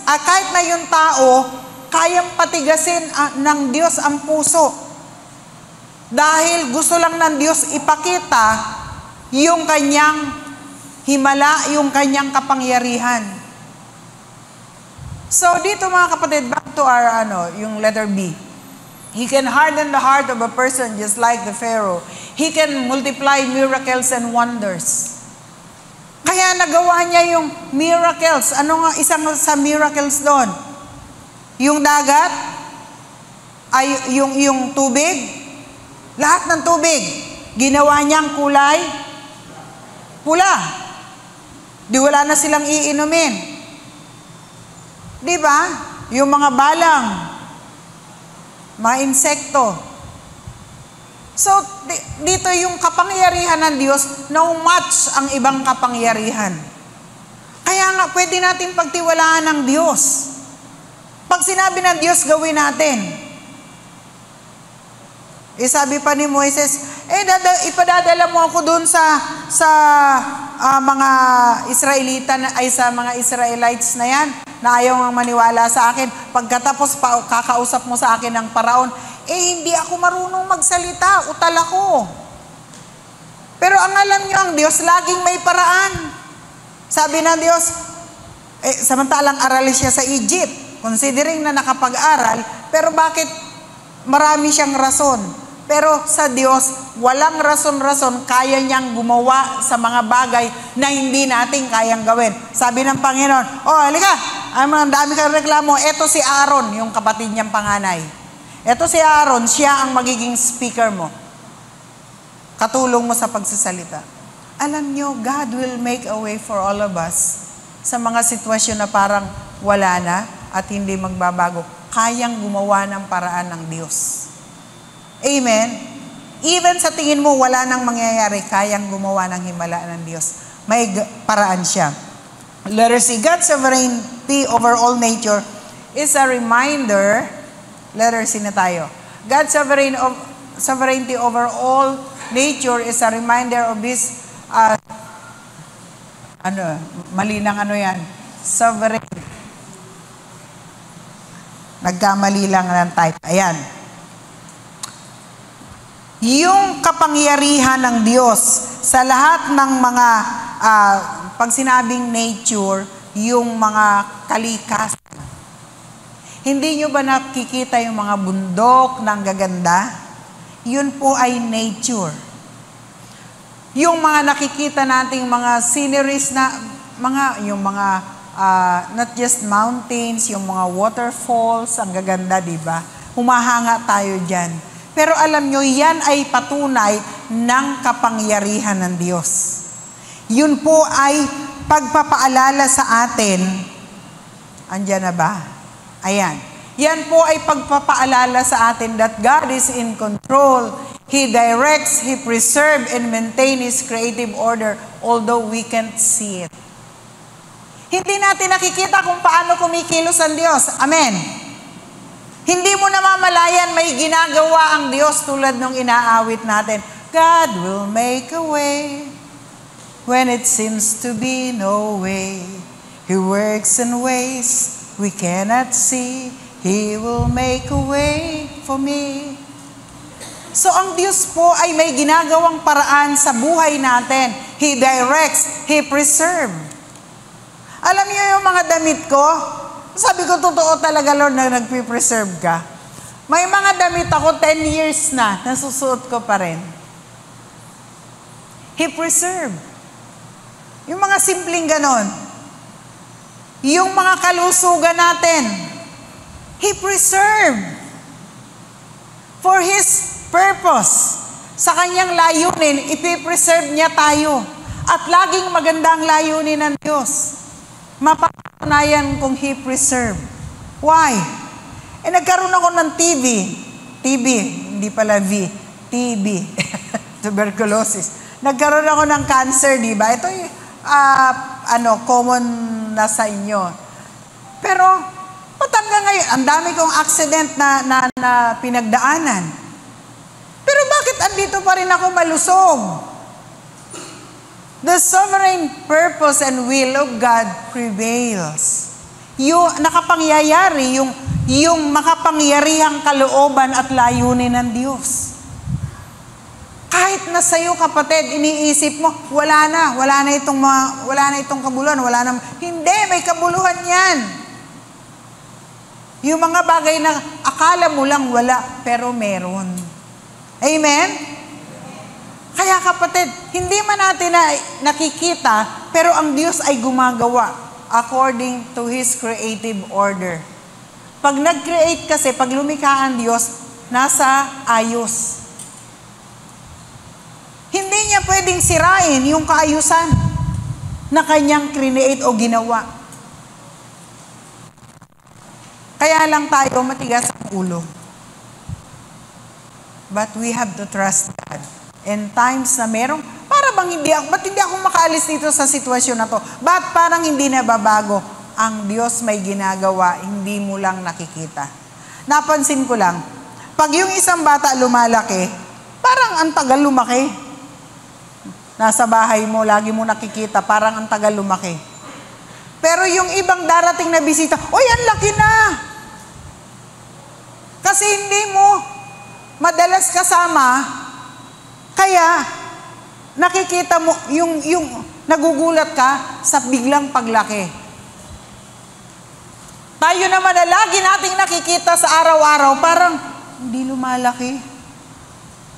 kahit na yung tao, kayang patigasin ng Diyos ang puso. Dahil gusto lang ng Diyos ipakita yung kanyang himala, yung kanyang kapangyarihan. So, dito mga kapatid, back to our, yung letter B. He can harden the heart of a person just like the Pharaoh. He can multiply miracles and wonders. Kaya nagawa niya yung miracles. Ano nga isang sa miracles doon? Yung dagat, ay yung tubig, lahat ng tubig, ginawa niyang kulay pula. Di wala na silang iinumin. Di ba? Yung mga balang, mga insekto. So, dito yung kapangyarihan ng Diyos, no match ang ibang kapangyarihan. Kaya nga, pwede natin pagtiwalaan ng Diyos. Pag sinabi ng Diyos, gawin natin. Sabi pa ni Moises, ipadadala mo ako dun sa mga Israelita sa mga Israelites na yan na ayaw nga maniwala sa akin. Pagkatapos kakausap mo sa akin ng Paraon, hindi ako marunong magsalita, utal ako. Pero ang alam niyo, ang Diyos laging may paraan. Sabi ng Diyos, samantalang aralin siya sa Egypt, considering na nakapag-aral, pero bakit marami siyang rason? Pero sa Diyos, walang rason-rason, kaya niyang gumawa sa mga bagay na hindi natin kayang gawin. Sabi ng Panginoon, halika, ang dami kang reklamo, eto si Aaron, yung kapatid niyang panganay. Eto si Aaron, siya ang magiging speaker mo. Katulong mo sa pagsasalita. Alam niyo, God will make a way for all of us sa mga sitwasyon na parang wala na at hindi magbabago. Kayang gumawa ng paraan ng Diyos. Amen? Even sa tingin mo wala nang mangyayari, kayang gumawa ng himala ng Diyos. May paraan siya. Letter C, God's sovereignty over all nature is a reminder. Letter C na tayo. God's sovereignty over all nature is a reminder of His mali ng yan. Sovereign. Nagkamali lang ng type. Ayan. Yung kapangyarihan ng Diyos sa lahat ng mga, pag sinabing nature, yung mga kalikasan. Hindi nyo ba nakikita yung mga bundok ng gaganda? Yun po ay nature. Yung mga nakikita nating mga sceneries na, not just mountains, yung mga waterfalls, ang gaganda, di ba? Humahanga tayo dyan. Pero alam nyo, yan ay patunay ng kapangyarihan ng Diyos. Yun po ay pagpapaalala sa atin. Andyan na ba? Ayan. Yan po ay pagpapaalala sa atin that God is in control. He directs, He preserves, and maintains His creative order although we can't see it. Hindi natin nakikita kung paano kumikilos ang Diyos. Amen. Hindi mo namamalayan may ginagawa ang Diyos tulad nung inaawit natin. God will make a way when it seems to be no way. He works in ways we cannot see. He will make a way for me. So ang Diyos po ay may ginagawang paraan sa buhay natin. He directs, He preserves. Alam niyo yung mga damit ko? Sabi ko, totoo talaga, Lord, na nagpipreserve ka. May mga damit ako, 10 years na, nasusuot ko pa rin. He preserved. Yung mga simpleng ganon. Yung mga kalusugan natin, He preserved. For His purpose. Sa kanyang layunin, ipipreserve niya tayo. At laging maganda ang layunin ng Diyos. Mapapatunayan kung He preserve. Why? Nagkaroon ako ng TB, hindi pala V, TB, tuberculosis. Nagkaroon ako ng cancer, di ba? Ito yung, common na sa inyo. Pero, hanggang ngayon, ang dami kong accident na pinagdaanan. Pero bakit andito pa rin ako malusog? The sovereign purpose and will of God prevails. Yung nakapangyayari, yung makapangyarihang kalooban at layunin ng Diyos. Kahit na sa'yo, kapatid, iniisip mo, wala na itong kabuluhan, hindi, may kabuluhan yan. Yung mga bagay na akala mo lang wala, pero meron. Amen? Kaya kapatid, hindi man natin nakikita, pero ang Diyos ay gumagawa according to His creative order. Pag nag-create kasi, pag lumikha ang Diyos, nasa ayos. Hindi niya pwedeng sirain yung kaayusan na kanyang create o ginawa. Kaya lang tayo matigas ang ulo. But we have to trust God. In times na merong, ba't hindi ako makaalis dito sa sitwasyon na to? Ba't parang hindi nababago? Ang Diyos may ginagawa, hindi mo lang nakikita. Napansin ko lang, pag yung isang bata lumalaki, parang ang tagal lumaki. Nasa bahay mo, lagi mo nakikita, parang ang tagal lumaki. Pero yung ibang darating na bisita, oy, ang laki na! Kasi hindi mo madalas kasama, kaya nakikita mo yung nagugulat ka sa biglang paglaki. Tayo naman na lagi nating nakikita sa araw-araw, parang hindi lumalaki.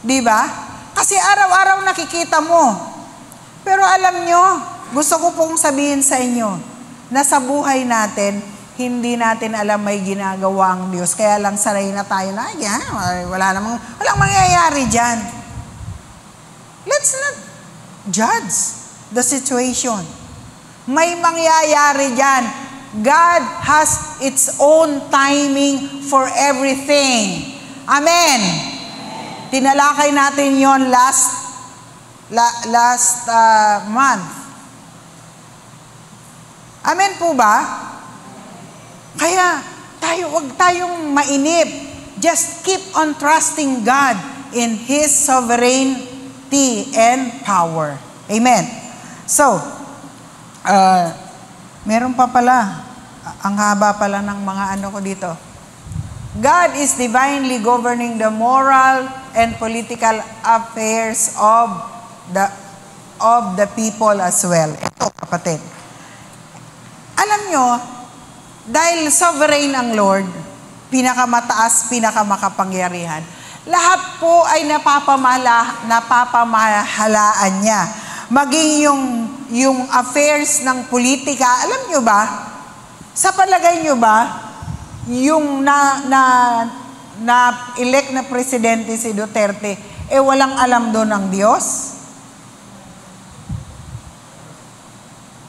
Di ba? Kasi araw-araw nakikita mo. Pero alam nyo, gusto ko pong sabihin sa inyo, na sa buhay natin, hindi natin alam may ginagawa ang Diyos. Kaya lang sanay na tayo na, walang mangyayari dyan. Let's not judge the situation. May mangyayari dyan. God has its own timing for everything. Amen. Tinalakay natin yon last month. Amen po ba? Kaya wag tayong mainip. Just keep on trusting God in His sovereignty and power. Amen. So, meron pa pala. Ang haba pala ng mga ano ko dito. God is divinely governing the moral and political affairs of the people as well. Ito, kapatid. Alam nyo, dahil sovereign ang Lord, pinakamataas, pinakamakapangyarihan, lahat po ay napapamahalaan niya. Maging yung affairs ng politika, alam nyo ba, sa palagay nyo ba, yung na-elect na presidente si Duterte, walang alam doon ng Diyos?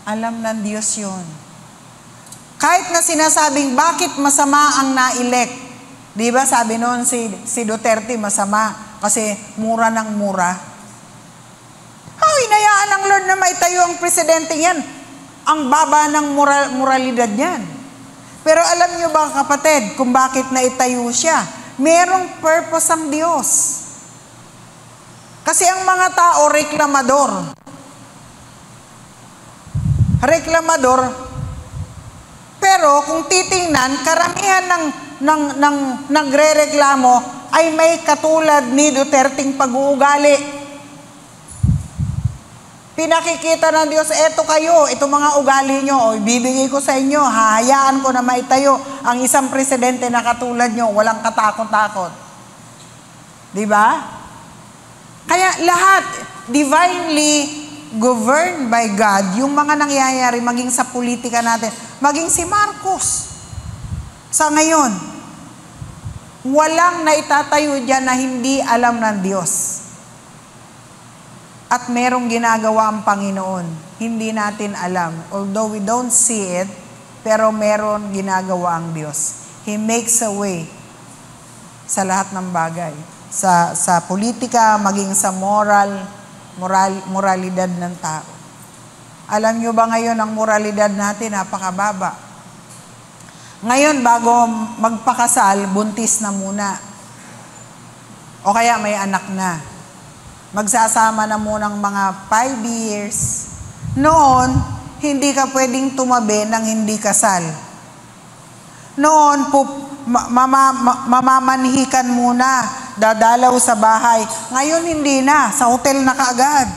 Alam ng Diyos yun. Kahit na sinasabing, bakit masama ang na-elect? Di ba sabi noon si Duterte, masama kasi mura ng mura. Hinayaan ng Lord na maitayo ang presidente yan. Ang baba ng moralidad niyan. Pero alam niyo ba, kapatid, kung bakit naitayo siya? Merong purpose ang Diyos. Kasi ang mga tao, reklamador. Pero kung titingnan, karamihan ng nagrereklamo ay may katulad ni Duterteng pag-uugali. Pinakikita ng Diyos, eto kayo, ito mga ugali nyo, ibibigay ko sa inyo, hahayaan ko na maitayo ang isang presidente na katulad nyo, walang katakot-takot. Diba? Kaya lahat, divinely governed by God, yung mga nangyayari, maging sa politika natin, maging si Marcos. Sa ngayon, walang naitatayo dyan na hindi alam ng Diyos. At merong ginagawa ang Panginoon. Hindi natin alam. Although we don't see it, pero meron ginagawa ang Diyos. He makes a way sa lahat ng bagay. Sa politika, maging sa moralidad ng tao. Alam nyo ba ngayon, ang moralidad natin, napakababa. Ngayon, bago magpakasal, buntis na muna. O kaya may anak na. Magsasama na munang mga 5 years. Noon, hindi ka pwedeng tumabi ng hindi kasal. Noon, mamamanhikan muna, dadalaw sa bahay. Ngayon, hindi na. Sa hotel na kaagad.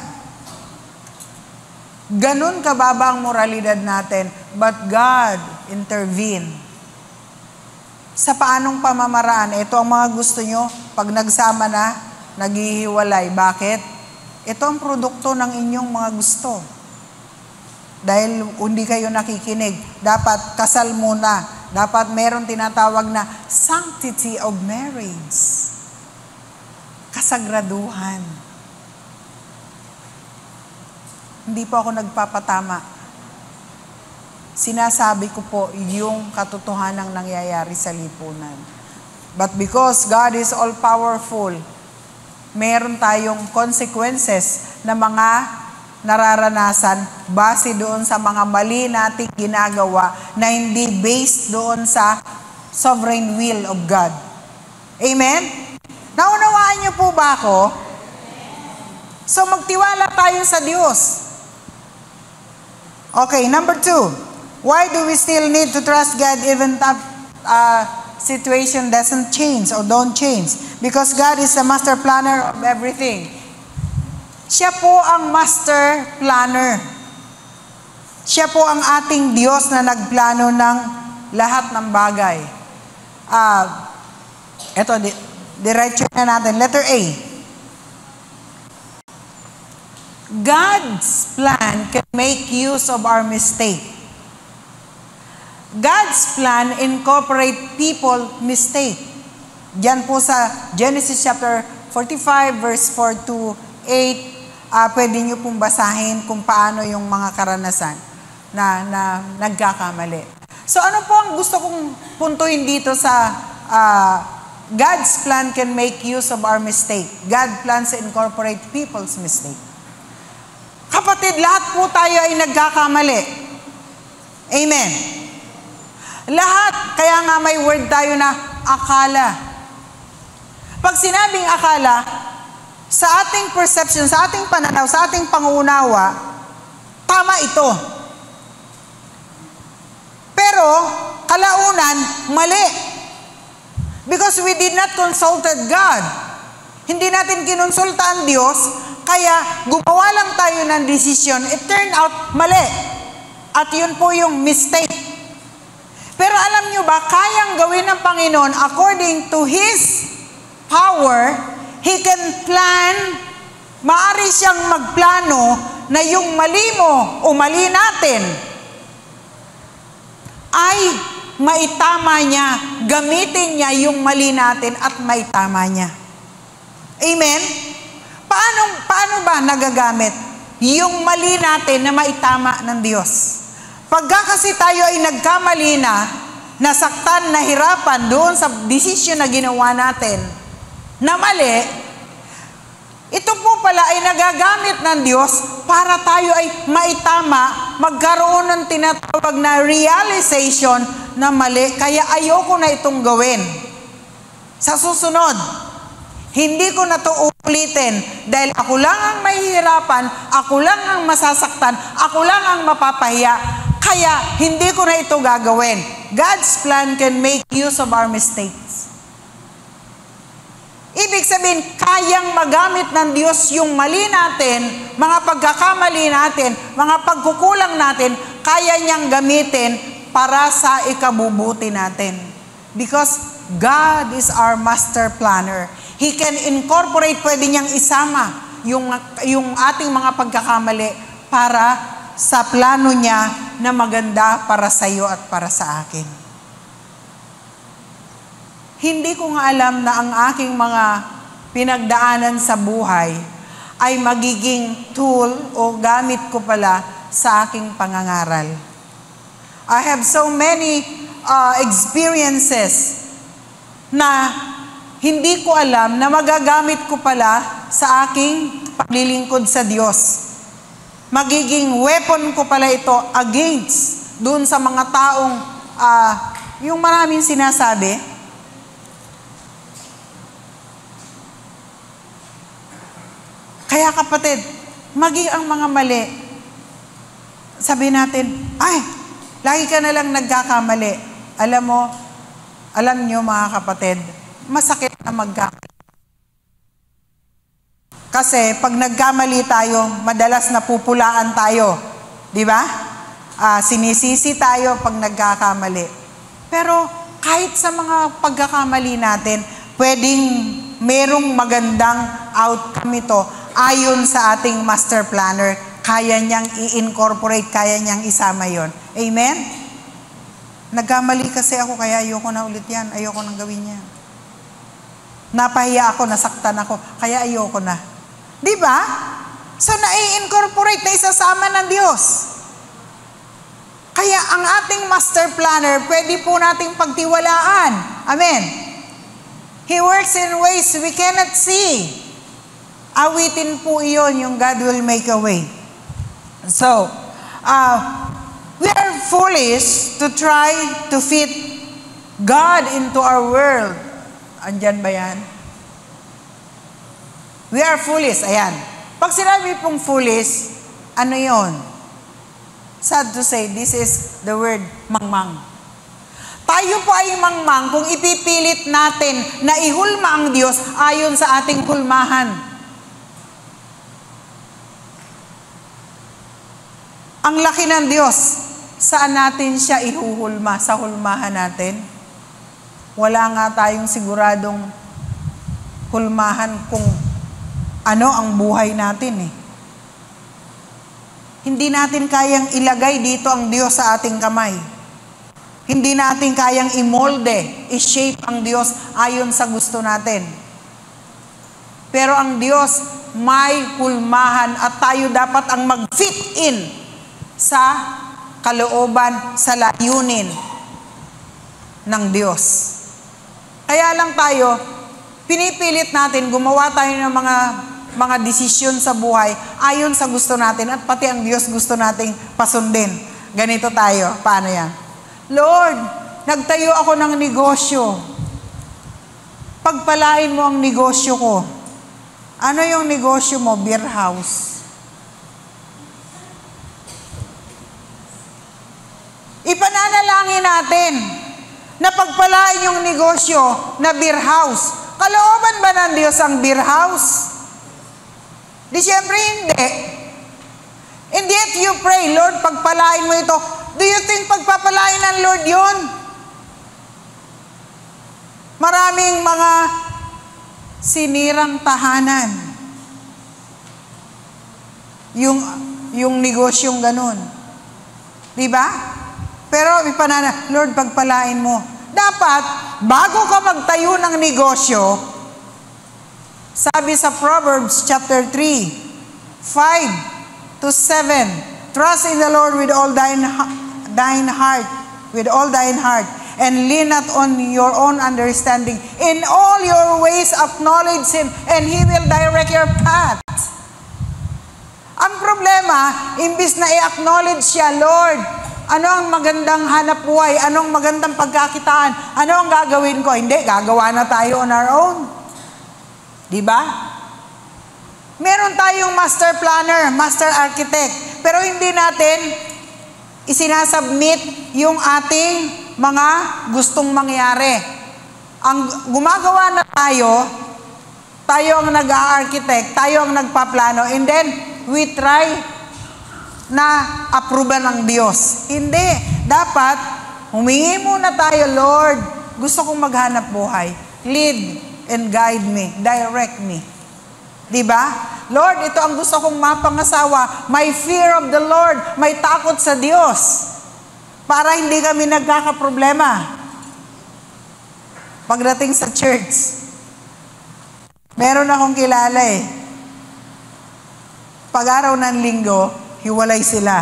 Ganun kababa ang moralidad natin. But God intervened. Sa paanong pamamaraan, ito ang mga gusto nyo, pag nagsama na, naghihiwalay. Bakit? Ito ang produkto ng inyong mga gusto. Dahil hindi kayo nakikinig. Dapat kasal muna. Dapat meron tinatawag na sanctity of marriage. Kasagraduhan. Hindi po ako nagpapatama. Sinasabi ko po yung katotohanang nangyayari sa lipunan. But because God is all-powerful, meron tayong consequences na mga nararanasan base doon sa mga mali nating ginagawa na hindi based doon sa sovereign will of God. Amen? Naunawaan niyo po ba ako? So magtiwala tayo sa Diyos. Okay, number 2. Why do we still need to trust God even tough situation doesn't change or don't change? Because God is the master planner of everything. Siya po ang master planner. Siya po ang ating Diyos na nagplano ng lahat ng bagay. Ito, diretso na natin. Letter A. God's plan can make use of our mistake. God's plan incorporate people mistake. Diyan po sa Genesis chapter 45 verse 4 to 8, pwede nyo pong basahin kung paano yung mga karanasan na nagkakamali. So ano po ang gusto kong puntuin dito sa God's plan can make use of our mistake. God plans to incorporate people's mistake. Kapatid, lahat po tayo ay nagkakamali. Amen. Lahat, kaya nga may word tayo na akala. Pag sinabing akala, sa ating perception, sa ating pananaw, sa ating pangunawa, tama ito. Pero, kalaunan, mali. Because we did not consulted God. Hindi natin kinonsulta ang Diyos, kaya gumawa lang tayo ng desisyon. It turned out mali. At yun po yung mistake. Pero alam nyo ba, kayang gawin ng Panginoon according to His power. He can plan, maaari siyang magplano na yung mali mo o mali natin ay maitama niya, gamitin niya yung mali natin at maitama niya. Amen? Paano ba nagagamit yung mali natin na maitama ng Diyos? Pagka kasi tayo ay nagkamali na, nasaktan, nahirapan doon sa desisyon na ginawa natin, na mali, ito po pala ay nagagamit ng Diyos para tayo ay maitama, magkaroon ng tinatawag na realization na mali, kaya ayoko na itong gawin. Sa susunod, hindi ko na ito ulitin dahil ako lang ang mahihirapan, ako lang ang masasaktan, ako lang ang mapapahiya, kaya hindi ko na ito gagawin. God's plan can make use of our mistakes. Ibig sabihin, kayang magamit ng Diyos yung mali natin, mga pagkakamali natin, mga pagkukulang natin, kaya niyang gamitin para sa ikabubuti natin. Because God is our master planner. He can incorporate, pwede niyang isama yung ating mga pagkakamali para sa plano niya na maganda para sa iyo at para sa akin. Hindi ko nga alam na ang aking mga pinagdaanan sa buhay ay magiging tool o gamit ko pala sa aking pangangaral. I have so many experiences na hindi ko alam na magagamit ko pala sa aking paglilingkod sa Diyos. Magiging weapon ko pala ito against doon sa mga taong yung maraming sinasabi. Kaya kapatid, maging ang mga mali, sabi natin, ay, lagi ka na lang nagkakamali. Alam nyo mga kapatid, masakit na magkamali. Kasi pag nagkamali tayo, madalas napupulaan tayo. Di ba? Sinisisi tayo pag nagkakamali. Pero kahit sa mga pagkakamali natin, pwedeng merong magandang outcome ito ayon sa ating master planner. Kaya niyang i-incorporate, kaya niyang isama yon. Amen? Nagkamali kasi ako, kaya ayoko na ulit yan. Ayoko nang gawin yan. Napahiya ako, nasaktan ako, kaya ayoko na. Di ba? So, na-incorporate, na isasama ng Diyos. Kaya ang ating master planner, pwede po nating pagtiwalaan. Amen? He works in ways we cannot see. Awitin po iyon, yung God will make a way. So, we are foolish to try to fit God into our world. Andyan ba yan? We are foolish. Ayan. Pag sinabi pong foolish, ano yon? Sad to say, this is the word mangmang. Tayo po ay mangmang kung ipipilit natin na ihulma ang Diyos ayon sa ating hulmahan. Ang laki ng Diyos. Saan natin siya ihuhulma? Sa hulmahan natin? Wala nga tayong siguradong hulmahan kung ano ang buhay natin eh. Hindi natin kayang ilagay dito ang Diyos sa ating kamay. Hindi natin kayang imolde, i-shape ang Diyos ayon sa gusto natin. Pero ang Diyos may hulmahan at tayo dapat ang mag-fit in sa kalooban, sa layunin ng Diyos. Kaya lang tayo, pinipilit natin, gumawa tayo ng mga desisyon sa buhay ayon sa gusto natin at pati ang Diyos gusto nating pasundin. Ganito tayo. Paano yan? Lord, nagtayo ako ng negosyo. Pagpalain mo ang negosyo ko. Ano yung negosyo mo? Beer house. Ipananalangin natin na pagpalain yung negosyo na beer house. Kalooban ba ng Diyos ang beer house? Di siyempre hindi. And yet you pray, Lord, pagpalain mo ito. Do you think pagpapalain ng Lord yun? Maraming mga sinirang tahanan. Yung negosyong ganun. Diba? Pero Lord, pagpalain mo. Dapat, bago ka magtayo ng negosyo, sabi sa Proverbs chapter 3, 5 to 7, trust in the Lord with all thine heart, and lean not on your own understanding. In all your ways acknowledge Him, and He will direct your path. Ang problema, imbis na i-acknowledge siya, Lord, ano ang magandang hanap buhay? Anong magandang pagkakitaan? Ano ang gagawin ko? Hindi, gagawa na tayo on our own. Diba? Meron tayong master planner, master architect, pero hindi natin isinasubmit yung ating mga gustong mangyari. Ang gumagawa na tayo ang nag-a-architect, tayo ang nagpaplano, and then we try na approval ng Diyos. Hindi. Dapat, humingi muna tayo, Lord, gusto kong maghanap buhay. Lead and guide me. Direct me. Diba? Lord, ito ang gusto kong mapangasawa. May fear of the Lord. May takot sa Diyos. Para hindi kami nagkakaproblema. Pagdating sa church, meron akong kilala eh. Pag-araw ng linggo, hiwalay sila.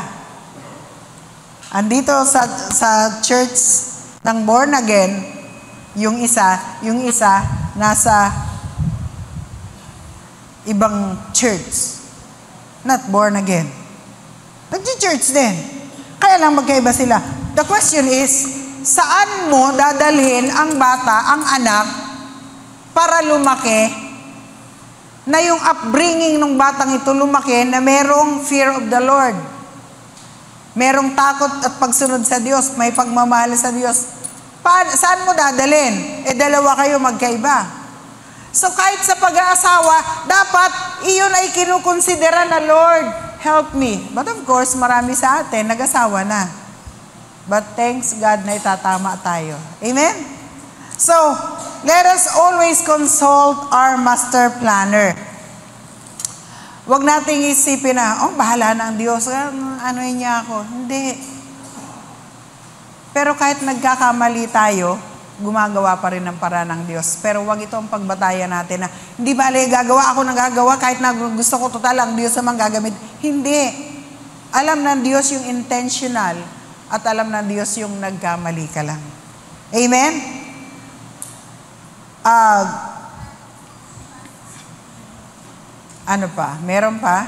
Andito sa church ng born again, yung isa nasa ibang church. Not born again. Nag-church din. Kaya lang magkaiba sila. The question is, saan mo dadalhin ang bata, ang anak, para lumaki na yung upbringing ng batang ito lumaki na merong fear of the Lord. Merong takot at pagsunod sa Diyos, may pagmamahal sa Diyos. Saan mo dadalhin? Dalawa kayo magkaiba. So kahit sa pag-aasawa, dapat iyon ay kinukonsidera na, Lord, help me. But of course, marami sa atin nag-asawa na. But thanks God na itatama tayo. Amen? So, let us always consult our master planner. Huwag nating isipin na, bahala na ang Diyos. Ano niya ako? Hindi. Pero kahit nagkakamali tayo, gumagawa pa rin ng paraan ng Diyos. Pero huwag ito ang pagbatayan natin na, hindi bale, gagawa ako ng gagawa, kahit na gusto ko total, ang Diyos naman gagamit. Hindi. Alam ng Diyos yung intentional at alam ng Diyos yung nagkamali ka lang. Amen? Ano pa? Meron pa?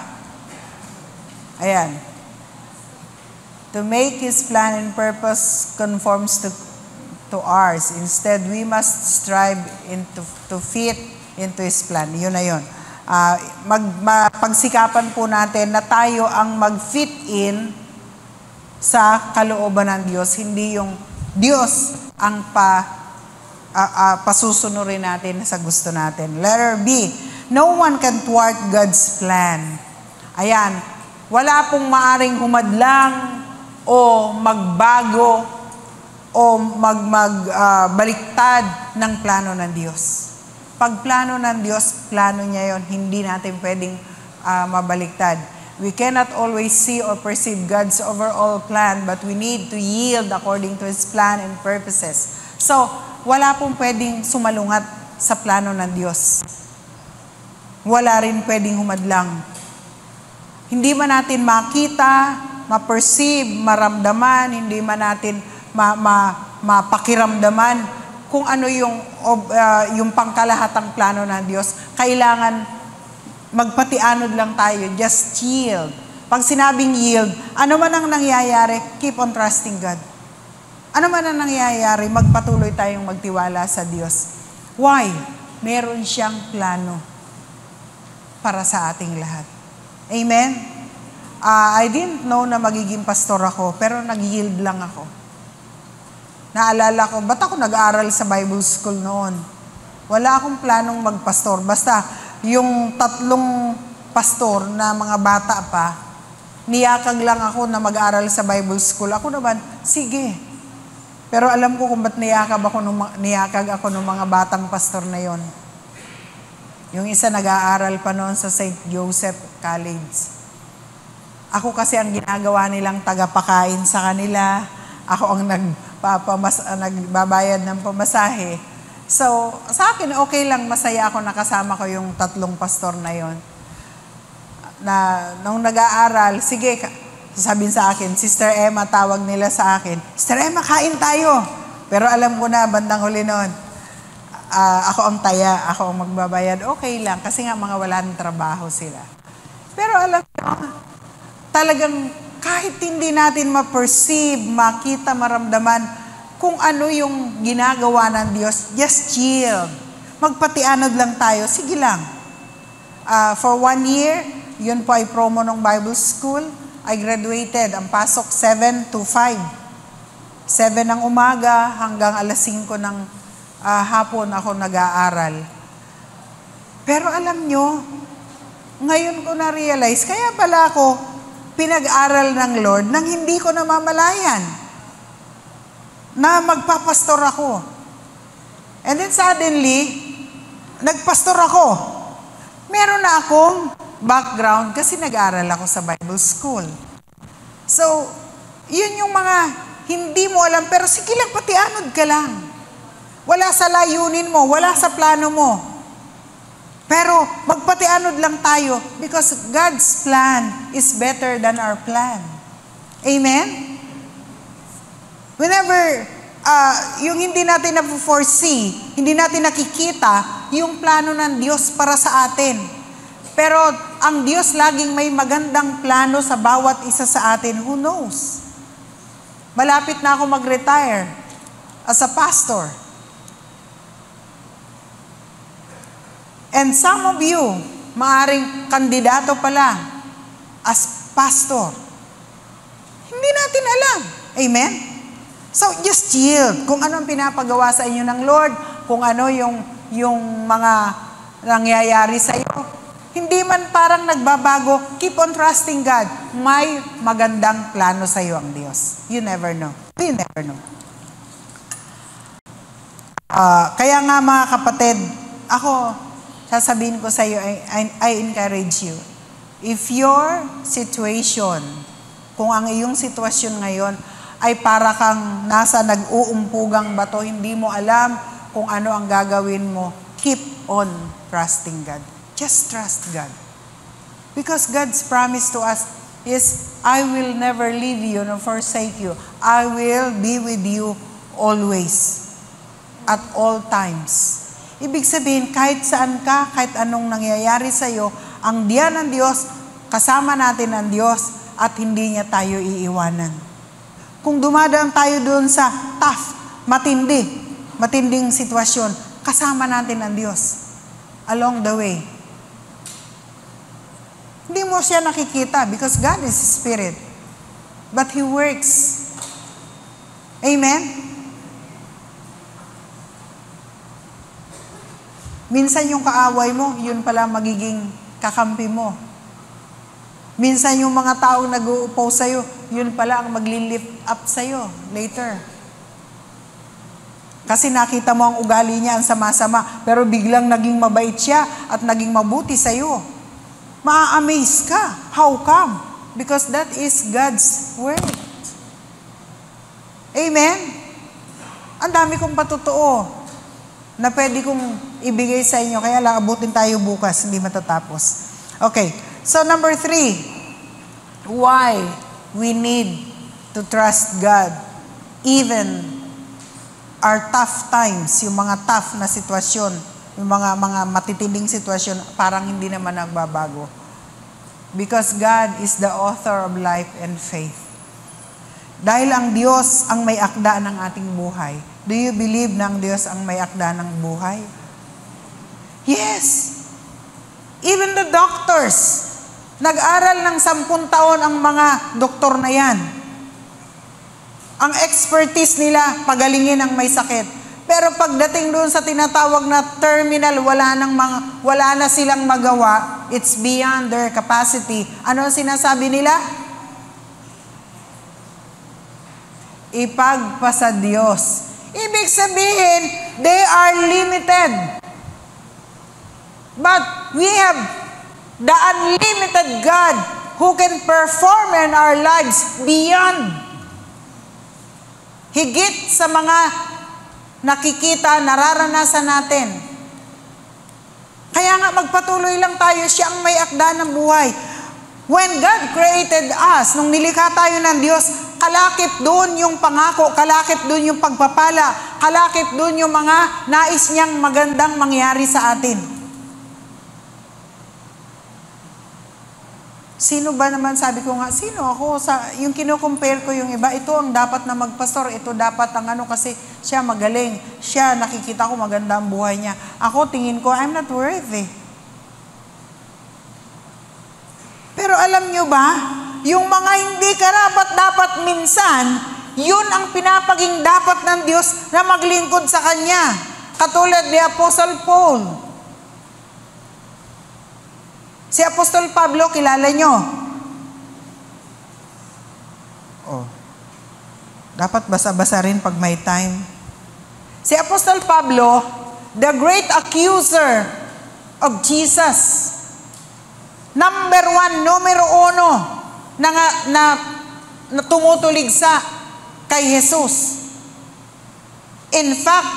Ayan. To make His plan and purpose conforms to ours. Instead, we must strive to fit into His plan. Yun na yun. Pagsikapan po natin na tayo ang mag-fit in sa kalooban ng Diyos. Hindi yung Diyos ang pasusunurin natin sa gusto natin. Letter B, no one can thwart God's plan. Ayan, Wala pong maaring humadlang o magbago o baliktad ng plano ng Diyos. Pag plano ng Diyos, plano niya yon, hindi natin pwedeng mabaliktad. We cannot always see or perceive God's overall plan, but we need to yield according to His plan and purposes. So, wala pong pwedeng sumalungat sa plano ng Diyos. Wala rin pwedeng humadlang. Hindi man natin makita, ma-perceive, maramdaman, hindi man natin mapakiramdaman kung ano yung pangkalahatang plano ng Diyos. Kailangan magpatianod lang tayo, just yield. Pag sinabing yield, ano man ang nangyayari, keep on trusting God. Ano man ang nangyayari, magpatuloy tayong magtiwala sa Diyos. Why? Meron siyang plano para sa ating lahat. Amen? I didn't know na magiging pastor ako, pero nag-yield lang ako. Naalala ko, ba't ako nag-aaral sa Bible School noon? Wala akong planong magpastor. Basta, yung 3 pastor na mga bata pa, niyakag lang ako na mag-aaral sa Bible School. Ako naman, sige. Pero alam ko kung ba't niyakag ako ng mga batang pastor na yon. Yung isa nag-aaral pa noon sa St. Joseph College. Ako kasi ang ginagawa nilang tagapakain sa kanila. Ako ang nagbabayad ng pamasahe. So, sa akin, okay lang, masaya ako nakasama ko yung 3 pastor na yon. Na nung nag-aaral, sige, sabihin sa akin, Sister Emma, tawag nila sa akin, Sister Emma, kain tayo. Pero alam ko na, bandang huli noon, ako ang taya, ako ang magbabayad, okay lang, kasi nga mga wala ng trabaho sila. Pero alam mo, talagang kahit hindi natin ma-perceive, makita, maramdaman, kung ano yung ginagawa ng Diyos, just yield. Magpatianod lang tayo, sige lang. For 1 year, yun po ay promo ng Bible School, I graduated, ang pasok 7 to 5. 7 ng umaga hanggang alas 5 ng hapon ako nag-aaral. Pero alam nyo, ngayon ko na-realize, kaya pala ako pinag-aral ng Lord nang hindi ko namamalayan na magpapastor ako. And then suddenly, nagpastor ako. Meron na akong background kasi nag-aral ako sa Bible School. So, yun yung mga hindi mo alam, pero sige lang, patianod ka lang. Wala sa layunin mo, wala sa plano mo. Pero magpatianod lang tayo because God's plan is better than our plan. Amen? Whenever yung hindi natin na-foresee, hindi natin nakikita yung plano ng Diyos para sa atin. Pero ang Diyos laging may magandang plano sa bawat isa sa atin. Who knows? Malapit na ako mag-retire as a pastor. And some of you, maaring kandidato pala as pastor. Hindi natin alam. Amen? So, just yield. Kung ano ang pinapagawa sa inyo ng Lord, kung ano yung mga nangyayari sa iyo, hindi man parang nagbabago, keep on trusting God. May magandang plano sa iyo ang Diyos. You never know. You never know. Kaya nga mga kapatid, ako, sasabihin ko sa iyo, I encourage you. If your situation, kung ang iyong sitwasyon ngayon, ay para kang nasa nag-uumpugang bato, hindi mo alam kung ano ang gagawin mo, keep on trusting God. Just trust God. Because God's promise to us is, I will never leave you nor forsake you. I will be with you always, at all times. Ibig sabihin, kahit saan ka, kahit anong nangyayari sa iyo, ang diyan ng Diyos, kasama natin ang Diyos, at hindi niya tayo iiwanan. Kung dumadaan tayo doon sa tough, matinding sitwasyon, kasama natin ang Diyos along the way. Hindi mo siya nakikita because God is Spirit. But He works. Amen? Minsan yung kaaway mo, yun pala magiging kakampi mo. Minsan yung mga taong nag-u-oppose sa'yo, yun pala ang magli-lift up sa'yo later. Kasi nakita mo ang ugali niya, ang sama-sama, pero biglang naging mabait siya at naging mabuti sa'yo. Ma-amaze ka. How come? Because that is God's word. Amen? Ang dami kong patotoo na pwede kong ibigay sa inyo. Kaya lang, abutin tayo bukas, hindi matatapos. Okay. So, number 3, why we need to trust God even our tough times, yung mga tough na sitwasyon, yung mga matitinding sitwasyon, parang hindi naman nagbabago. Because God is the author of life and faith. Dahil ang Diyos ang may akda ng ating buhay. Do you believe na ang Diyos ang may akda ng buhay? Yes. Even the doctors, nag-aral ng 10 taon ang mga doktor na yan. Ang expertise nila, pagalingin ang may sakit. Pero pagdating doon sa tinatawag na terminal, wala na silang magawa. It's beyond their capacity. Ano ang sinasabi nila? Ipagpasa Diyos. Ibig sabihin, they are limited. But we have the unlimited God who can perform in our lives beyond. Higit sa mga nakikita, nararanasan natin. Kaya nga magpatuloy lang tayo, siya ang may akda ng buhay. When God created us, nung nilikha tayo ng Diyos, kalakip doon yung pangako, kalakip doon yung pagpapala, kalakip doon yung mga nais niyang magandang mangyari sa atin. Sino ba naman, sabi ko nga, sino ako? Yung kino-compare ko yung iba, ito ang dapat na magpastor, ito dapat ang kasi siya magaling, siya nakikita ko maganda ang buhay niya. Ako tingin ko, I'm not worthy. Pero alam nyo ba, yung mga hindi karapat-dapat minsan, yun ang pinapaging dapat ng Diyos na maglingkod sa Kanya. Katulad ni Apostle Paul. Si Apostol Pablo, kilala nyo? Dapat basa-basa rin pag may time. Si Apostol Pablo, the great accuser of Jesus. Number 1, numero 1, na tumutuligsa kay Jesus. In fact,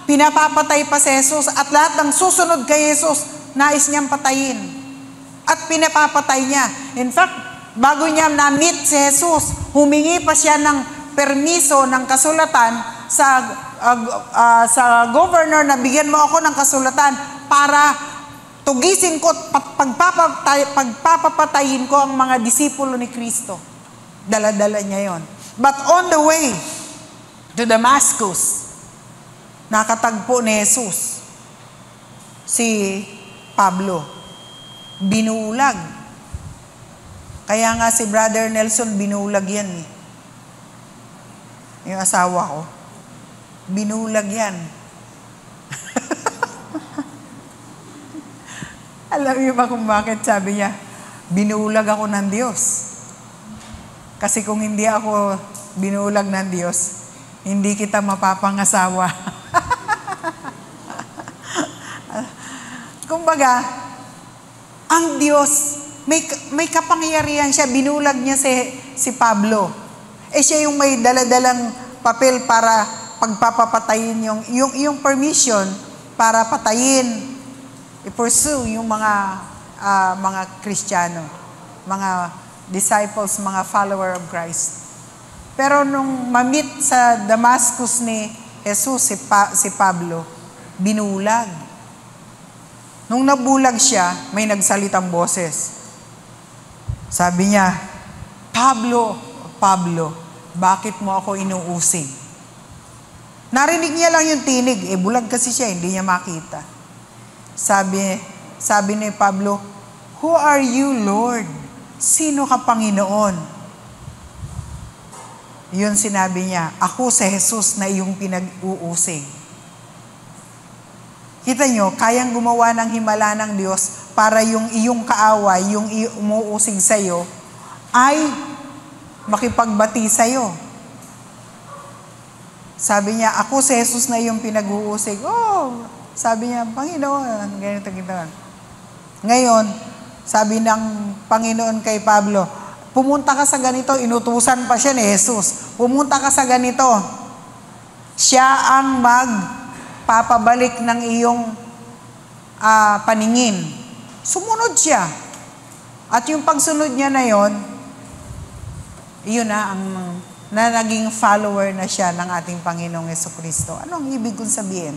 pinapapatay pa si Jesus at lahat ng susunod kay Jesus, nais niyang patayin. At pinapapatay niya. In fact, bago niya na-meet si Jesus, humingi pa siya ng permiso ng kasulatan sa governor na bigyan mo ako ng kasulatan para tugisin ko at pagpapatayin ko ang mga disipulo ni Kristo. Dala-dala niya yon. But on the way to Damascus, nakatagpo ni Jesus si Pablo. Binulag. Kaya nga si Brother Nelson, binulag yan eh. Yung asawa ko. Binulag yan. Alam niyo ba kung bakit sabi niya, binulag ako ng Diyos. Kasi kung hindi ako binulag ng Diyos, hindi kita mapapangasawa. Kumbaga, ang Diyos, may kapangyarihan siya, binulag niya si Pablo. Siya yung may daladalang papel para pagpapatayin yung permission para patayin, i-pursue yung mga Kristiyano, mga disciples, mga follower of Christ. Pero nung mamit sa Damascus ni Jesus si Pablo, binulag. Nung nabulag siya, may nagsalitang boses. Sabi niya, Pablo, bakit mo ako inuusig? Narinig niya lang yung tinig. Bulag kasi siya, hindi niya makita. Sabi ni Pablo, who are you, Lord? Sino ka, Panginoon? Yun sinabi niya, ako si Jesus na iyong pinag-uusig. Kita nyo, kayang gumawa ng himala ng Diyos para yung iyong kaaway, yung umuusig sa'yo, ay makipagbati sa'yo. Sabi niya, ako si Jesus na yung pinag-uusig. Oh, sabi niya, Panginoon, ganito. Ngayon, sabi ng Panginoon kay Pablo, pumunta ka sa ganito, inutusan pa siya ni Jesus. Pumunta ka sa ganito. Siya ang magpapabalik ng iyong paningin. Sumunod siya. At yung pagsunod niya na yon, iyon na naging follower na siya ng ating Panginoong Jesucristo. Ano ang ibig kong sabihin?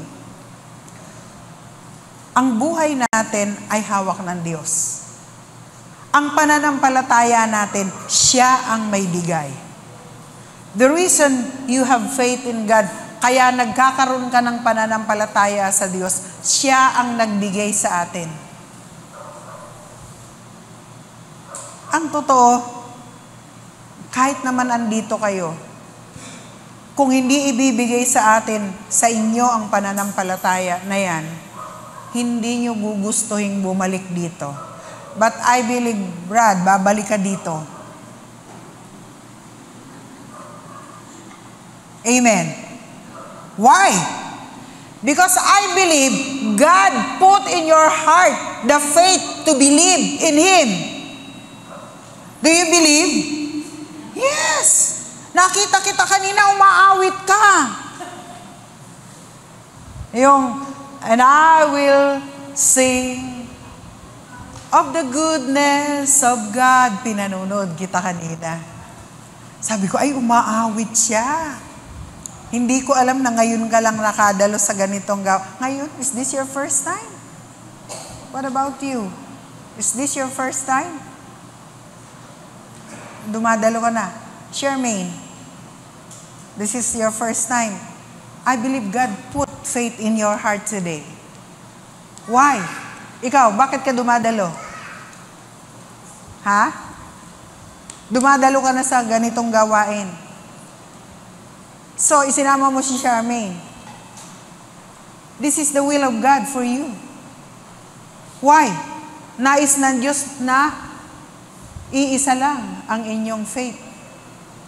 Ang buhay natin ay hawak ng Diyos. Ang pananampalataya natin, siya ang may bigay. The reason you have faith in God, kaya nagkakaroon ka ng pananampalataya sa Diyos, siya ang nagbigay sa atin. Ang totoo, kahit naman andito kayo, kung hindi ibibigay sa atin, sa inyo ang pananampalataya na yan, hindi nyo gugustuhin bumalik dito. But I believe, Brad, babalik ka dito. Amen. Why? Because I believe God put in your heart the faith to believe in Him. Do you believe? Yes. Nakita kita kanina, umaawit ka. And I will sing of the goodness of God. Pinanunod kita kanina. Sabi ko, ay, umaawit siya. Hindi ko alam na ngayon ka lang nakadalo sa ganitong Ngayon, is this your first time? What about you? Is this your first time? Dumadalo ka na. Charmaine, this is your first time. I believe God put faith in your heart today. Why? Ikaw, bakit ka dumadalo? Ha? Dumadalo ka na sa ganitong gawain. So, isinama mo si Charmaine. This is the will of God for you. Why? Nais ng Diyos na iisa lang ang inyong faith.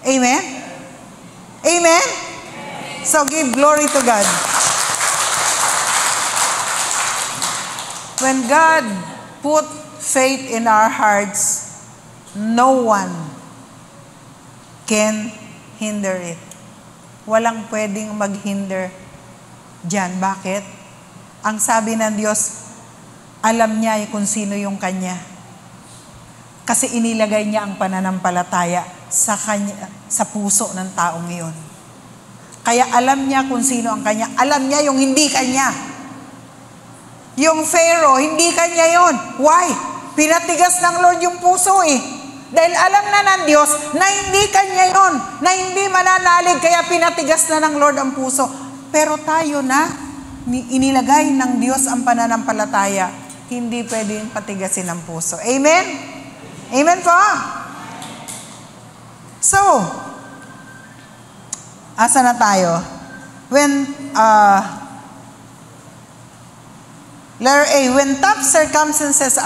Amen? Amen? So, give glory to God. When God put faith in our hearts, no one can hinder it. Walang pwedeng maghinder dyan. Bakit? Ang sabi ng Diyos, alam niya kung sino yung Kanya. Kasi inilagay niya ang pananampalataya sa kanya, sa puso ng taong iyon. Kaya alam niya kung sino ang Kanya. Alam niya yung hindi Kanya. Yung Pharaoh, hindi Kanya yon. Why? Pinatigas ng Lord yung puso eh. Dahil alam na ng Diyos na hindi Kanya yon, na hindi mananalig, kaya pinatigas na ng Lord ang puso. Pero tayo na, inilagay ng Diyos ang pananampalataya, hindi pwedeng patigasin ang puso. Amen? Amen po? So, asa na tayo? Letter A, when tough circumstances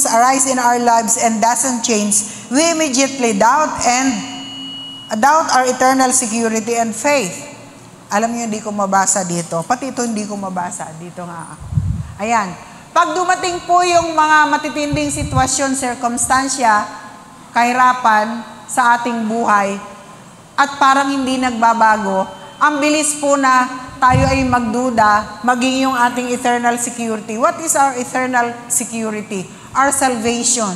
arise in our lives and doesn't change, we immediately doubt our eternal security and faith. Alam niyo, hindi ko mabasa dito. Pati ito hindi ko mabasa. Dito nga ako. Ayan. Pag dumating po yung mga matitinding sitwasyon, circumstansya, kahirapan sa ating buhay, at parang hindi nagbabago, ang bilis po na tayo ay magduda, maging yung ating eternal security. What is our eternal security? Our salvation.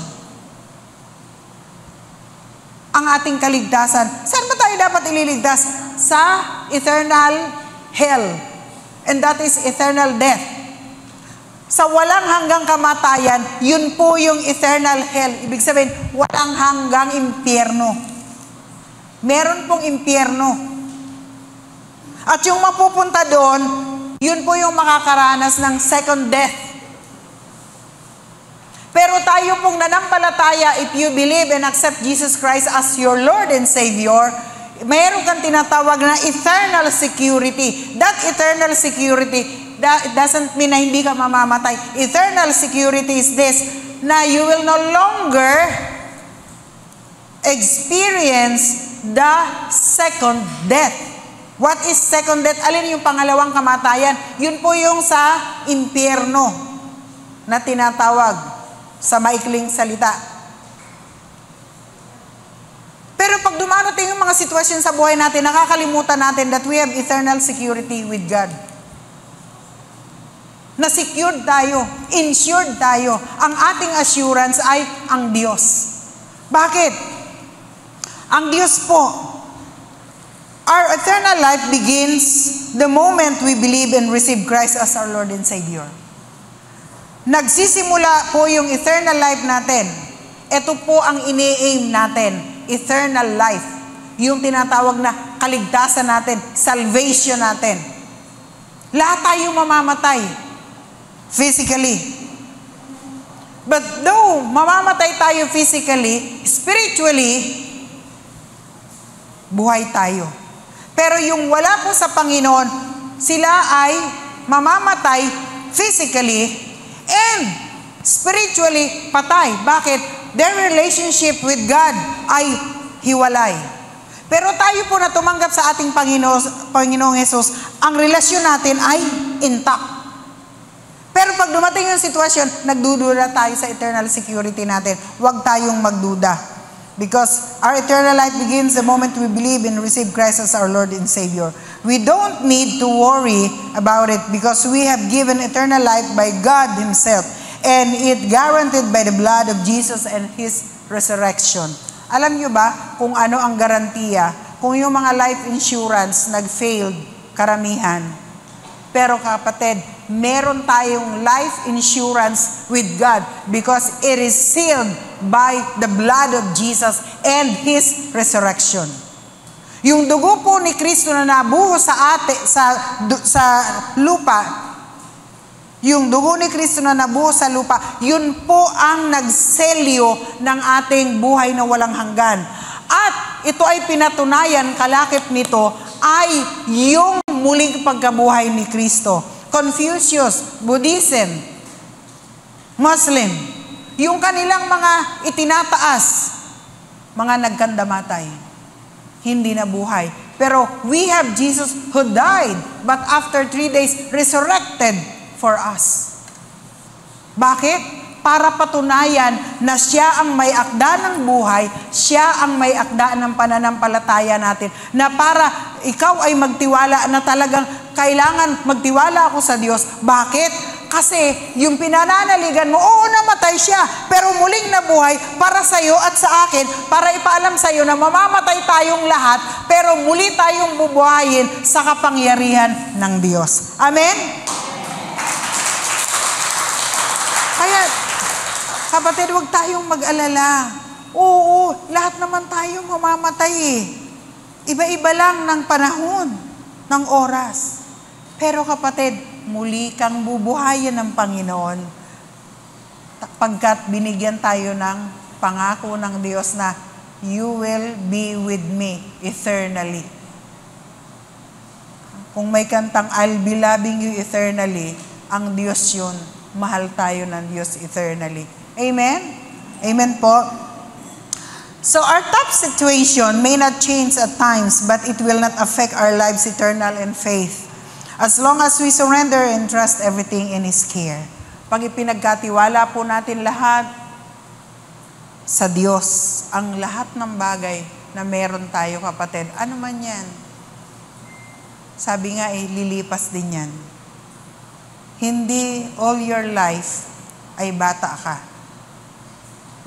Ang ating kaligtasan. Saan ba tayo dapat ililigtas? Sa eternal hell. And that is eternal death. Sa walang hanggang kamatayan, yun po yung eternal hell. Ibig sabihin, walang hanggang impyerno. Meron pong impyerno. At yung mapupunta doon, yun po yung makakaranas ng second death. Pero tayo pong nanampalataya, if you believe and accept Jesus Christ as your Lord and Savior, mayroon kang tinatawag na eternal security. That eternal security It doesn't mean na hindi ka mamamatay. Eternal security is this, na you will no longer experience the second death. What is second death? Alin yung pangalawang kamatayan? Yun po yung sa impyerno na tinatawag sa maikling salita. Pero pag dumarating yung mga sitwasyon sa buhay natin, nakakalimutan natin that we have eternal security with God. Na-secured tayo, insured tayo. Ang ating assurance ay ang Diyos. Bakit? Ang Diyos po, our eternal life begins the moment we believe and receive Christ as our Lord and Savior. Nagsisimula po yung eternal life natin. Ito po ang ini-aim natin, eternal life. Yung tinatawag na kaligtasan natin, salvation natin. Lahat tayo mamamatay, physically. But though mamamatay tayo physically, spiritually, buhay tayo. Pero yung wala po sa Panginoon, sila ay mamamatay physically and spiritually patay. Bakit? Their relationship with God ay hiwalay. Pero tayo po na tumanggap sa ating Panginoong Hesus, ang relasyon natin ay intact. Pero pag dumating yung sitwasyon, nagdududa tayo sa eternal security natin. Huwag tayong magduda. Because our eternal life begins the moment we believe and receive Christ as our Lord and Savior. We don't need to worry about it because we have given eternal life by God Himself. And it guaranteed by the blood of Jesus and His resurrection. Alam nyo ba kung ano ang garantiya? Kung yung mga life insurance nag-failed, karamihan. Pero kapatid, meron tayong life insurance with God because it is sealed by the blood of Jesus and His resurrection. Yung dugo po ni Kristo na nabuho sa lupa, yung dugo ni Kristo na nabuho sa lupa, yun po ang nagselyo ng ating buhay na walang hanggan. At ito ay pinatunayan, kalakip nito, ay yung muling pagkabuhay ni Kristo. Confucius, Buddhism, Muslim, yung kanilang mga itinataas, mga nagkandamatay, hindi na buhay. Pero we have Jesus who died, but after 3 days, resurrected for us. Bakit? Para patunayan na siya ang may akda ng buhay, siya ang may akda ng pananampalataya natin, na para ikaw ay magtiwala na talagang kailangan magtiwala ako sa Diyos. Bakit? Kasi yung pinananaligan mo, oo, namatay siya, pero muling nabuhay para sa iyo at sa akin, para ipaalam sa iyo na mamamatay tayong lahat, pero muli tayong bubuhayin sa kapangyarihan ng Diyos. Amen? Kaya, kapatid, huwag tayong mag-alala. Oo, lahat naman tayo mamamatay eh. Iba-iba lang ng panahon, ng oras. Pero kapatid, muli kang bubuhayin ng Panginoon pagkat binigyan tayo ng pangako ng Diyos na you will be with me eternally. Kung may kantang I'll be loving you eternally, ang Diyos yun. Mahal tayo ng Diyos eternally. Amen? Amen po. So our top situation may not change at times, but it will not affect our lives eternal and faith. As long as we surrender and trust everything in His care. Pag ipinagkatiwala po natin lahat sa Diyos, ang lahat ng bagay na meron tayo, kapatid, ano man yan, sabi nga lilipas din yan. Hindi all your life ay bata ka.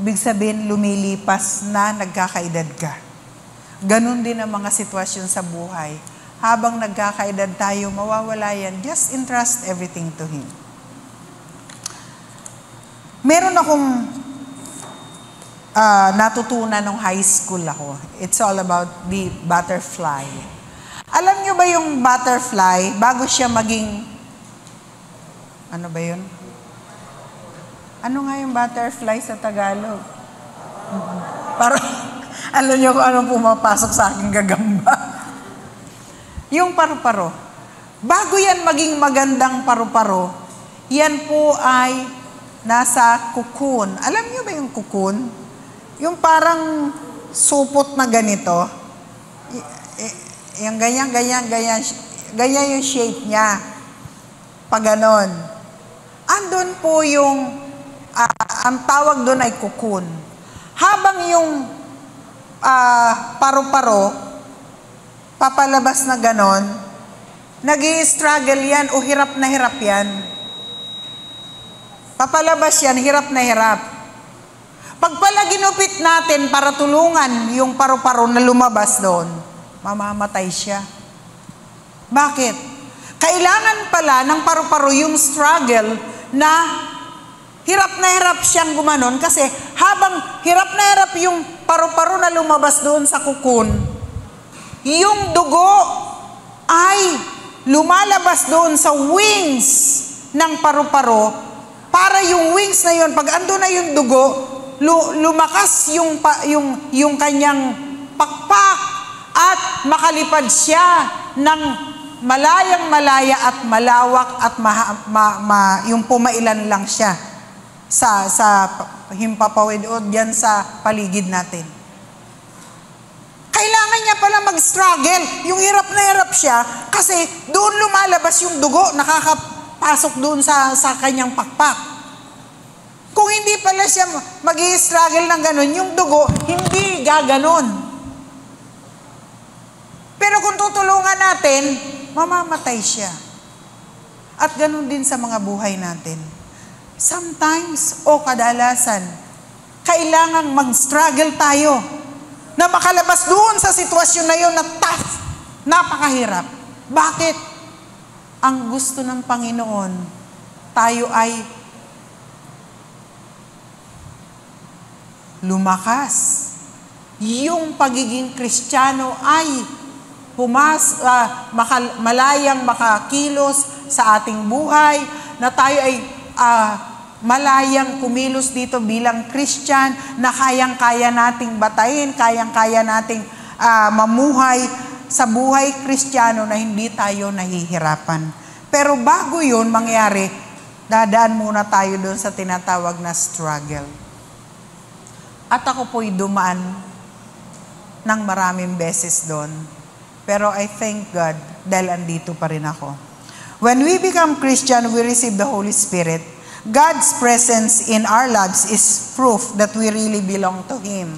Ibig sabihin, lumilipas na nagkakaedad ka. Ganon din ang mga sitwasyon sa buhay. Habang nagkakaedad tayo, mawawala yan. Just entrust everything to Him. Meron akong natutunan nung high school ako. It's all about the butterfly. Alam nyo ba yung butterfly, bago siya maging, ano ba yun? Ano nga yung butterfly sa Tagalog? Parang, alam nyo kung anong pumapasok sa aking gagamba. Yung paru-paro. Bago yan maging magandang paru-paro, yan po ay nasa cocoon. Alam niyo ba yung cocoon? Yung parang supot na ganito. Yung ganyan yung shape niya. Pag ganon. Andun po yung, ang tawag doon ay cocoon. Habang yung paru-paro, papalabas na ganon, nag-i-struggle yan o hirap na hirap yan. Papalabas yan, hirap na hirap. Pag pala ginupit natin para tulungan yung paru-paro na lumabas doon, mamamatay siya. Bakit? Kailangan pala ng paru-paro yung struggle na hirap siyang gumanon kasi habang hirap na hirap yung paru-paro na lumabas doon sa cocoon, yung dugo ay lumalabas doon sa wings ng paru-paro para yung wings na yun, pag ando na yung dugo, lumakas yung kanyang pakpak at makalipad siya ng malayang-malaya at malawak at yung pumailan lang siya sa himpapawid o diyan sa paligid natin. Kailangan niya pala mag-struggle. Yung hirap na hirap siya kasi doon lumalabas yung dugo, nakakapasok doon sa kanyang pakpak. Kung hindi pala siya mag-i-struggle ng ganun, yung dugo hindi gaganon. Pero kung tutulungan natin, mamamatay siya. At ganun din sa mga buhay natin. Sometimes o kadalasan, kailangang mag-struggle tayo na makalabas doon sa sitwasyon na yun na tough, napakahirap. Bakit? Ang gusto ng Panginoon, tayo ay lumakas. Yung pagiging Kristiyano ay malayang makakilos sa ating buhay, na tayo ay malayang kumilos dito bilang Christian, na kayang-kaya nating batayin, kayang-kaya nating mamuhay sa buhay Kristiyano na hindi tayo nahihirapan. Pero bago yun mangyari, dadaan muna tayo doon sa tinatawag na struggle. At ako po'y dumaan ng maraming beses doon. Pero I thank God dahil andito pa rin ako. When we become Christian, we receive the Holy Spirit. God's presence in our lives is proof that we really belong to Him.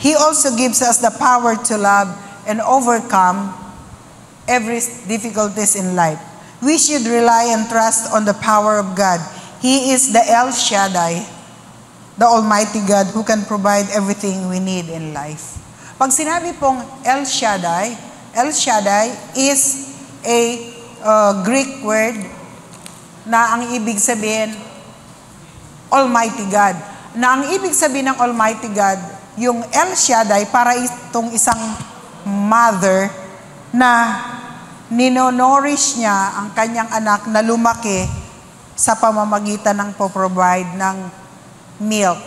He also gives us the power to love and overcome every difficulties in life. We should rely and trust on the power of God. He is the El Shaddai, the Almighty God who can provide everything we need in life. Pag sinabi pong El Shaddai is a Greek word na ang ibig sabihin, Almighty God. Na ang ibig sabihin ng Almighty God, yung El Shaddai, para itong isang mother na ninonorish niya ang kanyang anak na lumaki sa pamamagitan ng po-provide ng milk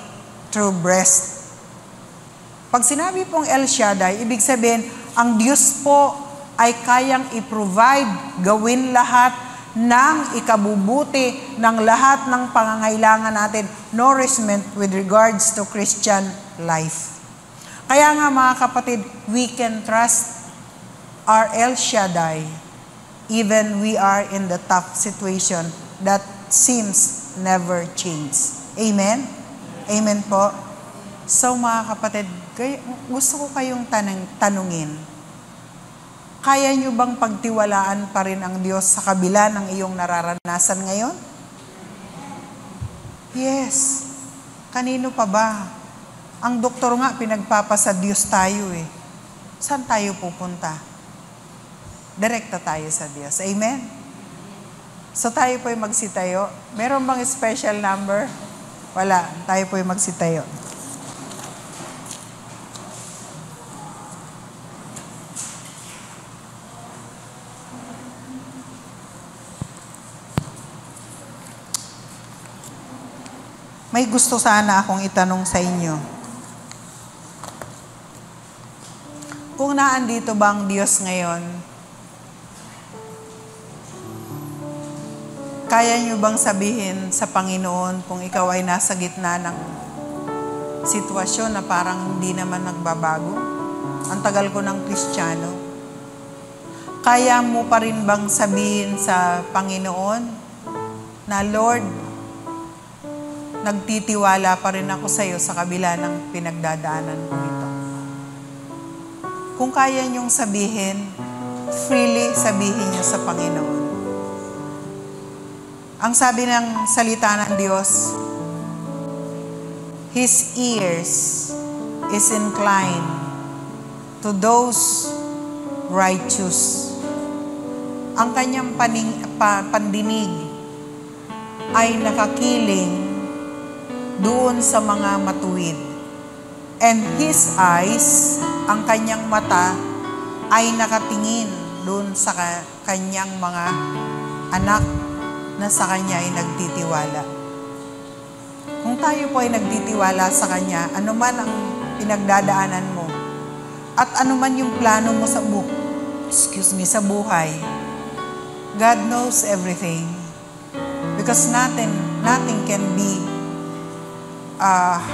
through breast. Pag sinabi pong El Shaddai, ibig sabihin, ang Diyos po ay kayang i-provide, gawin lahat ng ikabubuti ng lahat ng pangangailangan natin, nourishment with regards to Christian life. Kaya nga mga kapatid, we can trust our El Shaddai even we are in the tough situation that seems never change. Amen? Amen po. So mga kapatid, gusto ko kayong tanungin. Kaya nyo bang pagtiwalaan pa rin ang Diyos sa kabila ng iyong nararanasan ngayon? Yes. Kanino pa ba? Ang doktor nga, pinagpapasa Diyos tayo eh. Saan tayo pupunta? Direkta tayo sa Diyos. Amen? So tayo po'y magsitayo. Meron bang special number? Wala. Tayo po'y magsitayo. May gusto sana akong itanong sa inyo. Kung naandito ba ang Diyos ngayon, Kaya niyo bang sabihin sa Panginoon kung ikaw ay nasa gitna ng sitwasyon na parang hindi naman nagbabago? Ang tagal ko ng Kristiyano. Kaya mo pa rin bang sabihin sa Panginoon na, Lord, nagtitiwala pa rin ako sa iyo sa kabila ng pinagdadaanan ko ito? Kung kaya niyong sabihin, freely sabihin niyo sa Panginoon. Ang sabi ng salita ng Diyos, His ears is inclined to those righteous. Ang kanyang pandinig ay nakakiling doon sa mga matuwid. And His eyes, ang kanyang mata, ay nakatingin doon sa kanyang mga anak na sa Kanya ay nagtitiwala. Kung tayo po ay nagtitiwala sa Kanya, ano man ang pinagdadaanan mo, at ano man yung plano mo sa sa buhay, God knows everything. Because nothing can be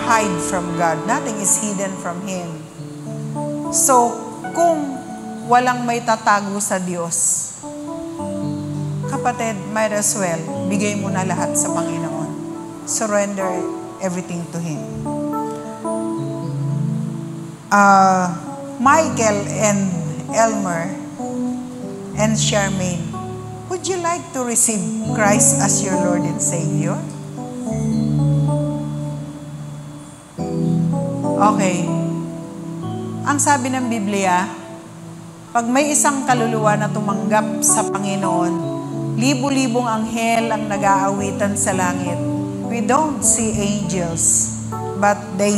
hide from God. Nothing is hidden from Him. So, kung walang may tatago sa Diyos, kapatid, might as well, bigay mo na lahat sa Panginoon. Surrender everything to Him. Michael and Elmer and Charmaine, would you like to receive Christ as your Lord and Savior? Okay. Ang sabi ng Biblia, pag may isang kaluluwa na tumanggap sa Panginoon, libu-libong anghel ang nag-aawitan sa langit. We don't see angels, but they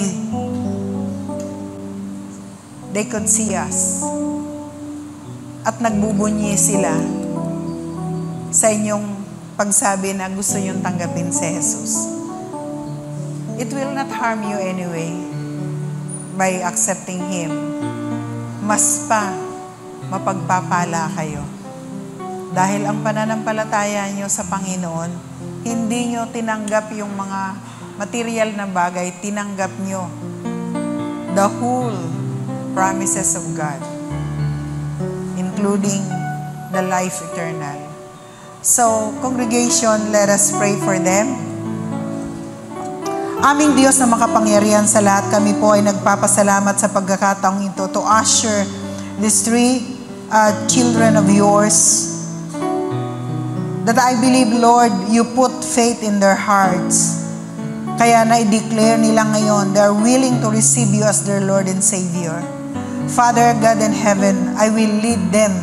could see us. At nagbubunyi sila sa inyong pagsabi na gusto niyong tanggapin si Jesus. It will not harm you anyway by accepting Him. Mas pa, mapagpapala kayo. Dahil ang pananampalataya nyo sa Panginoon, hindi nyo tinanggap yung mga material na bagay, tinanggap nyo the whole promises of God, including the life eternal. So, congregation, let us pray for them. Aming Diyos na makapangyarihan sa lahat, kami po ay nagpapasalamat sa pagkakataong ito to usher these three children of yours that I believe, Lord, you put faith in their hearts. Kaya na-declare nila ngayon, they're willing to receive you as their Lord and Savior. Father God in heaven, I will lead them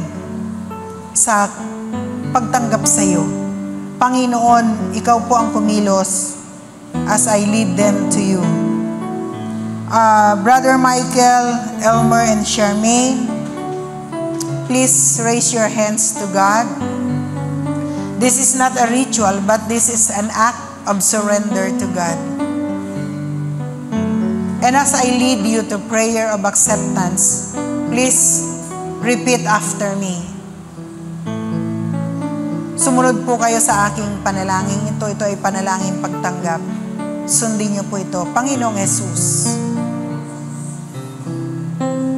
sa pagtanggap sa iyo. Panginoon, ikaw po ang kumilos as I lead them to you. Brother Michael, Elmer, and Charmaine, please raise your hands to God. This is not a ritual, but this is an act of surrender to God. And as I lead you to prayer of acceptance, please repeat after me. Sumunod po kayo sa aking panalangin. Ito ay panalangin pagtanggap. Sundin niyo po ito. Panginoong Jesus,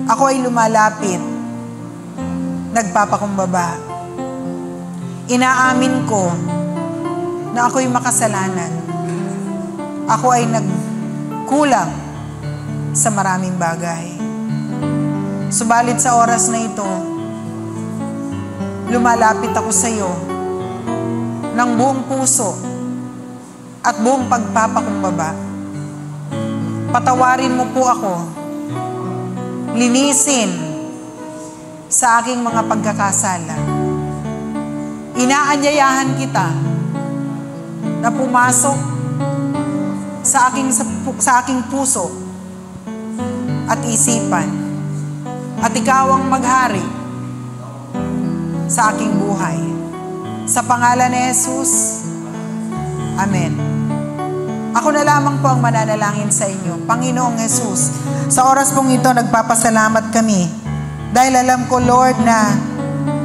ako ay lumalapit, nagpapakumbaba. Inaamin ko na ako'y makasalanan. Ako ay nagkulang sa maraming bagay. Subalit sa oras na ito, lumalapit ako sa iyo ng buong puso at buong pagpapakumbaba. Patawarin mo po ako. Linisin sa aking mga pagkakasala. Inaanyayahan kita na pumasok sa aking puso at isipan, at ikaw ang maghari sa aking buhay. Sa pangalan ni Jesus, Amen. Ako na lamang po ang mananalangin sa inyo. Panginoong Jesus, sa oras pong ito, nagpapasalamat kami dahil alam ko, Lord, na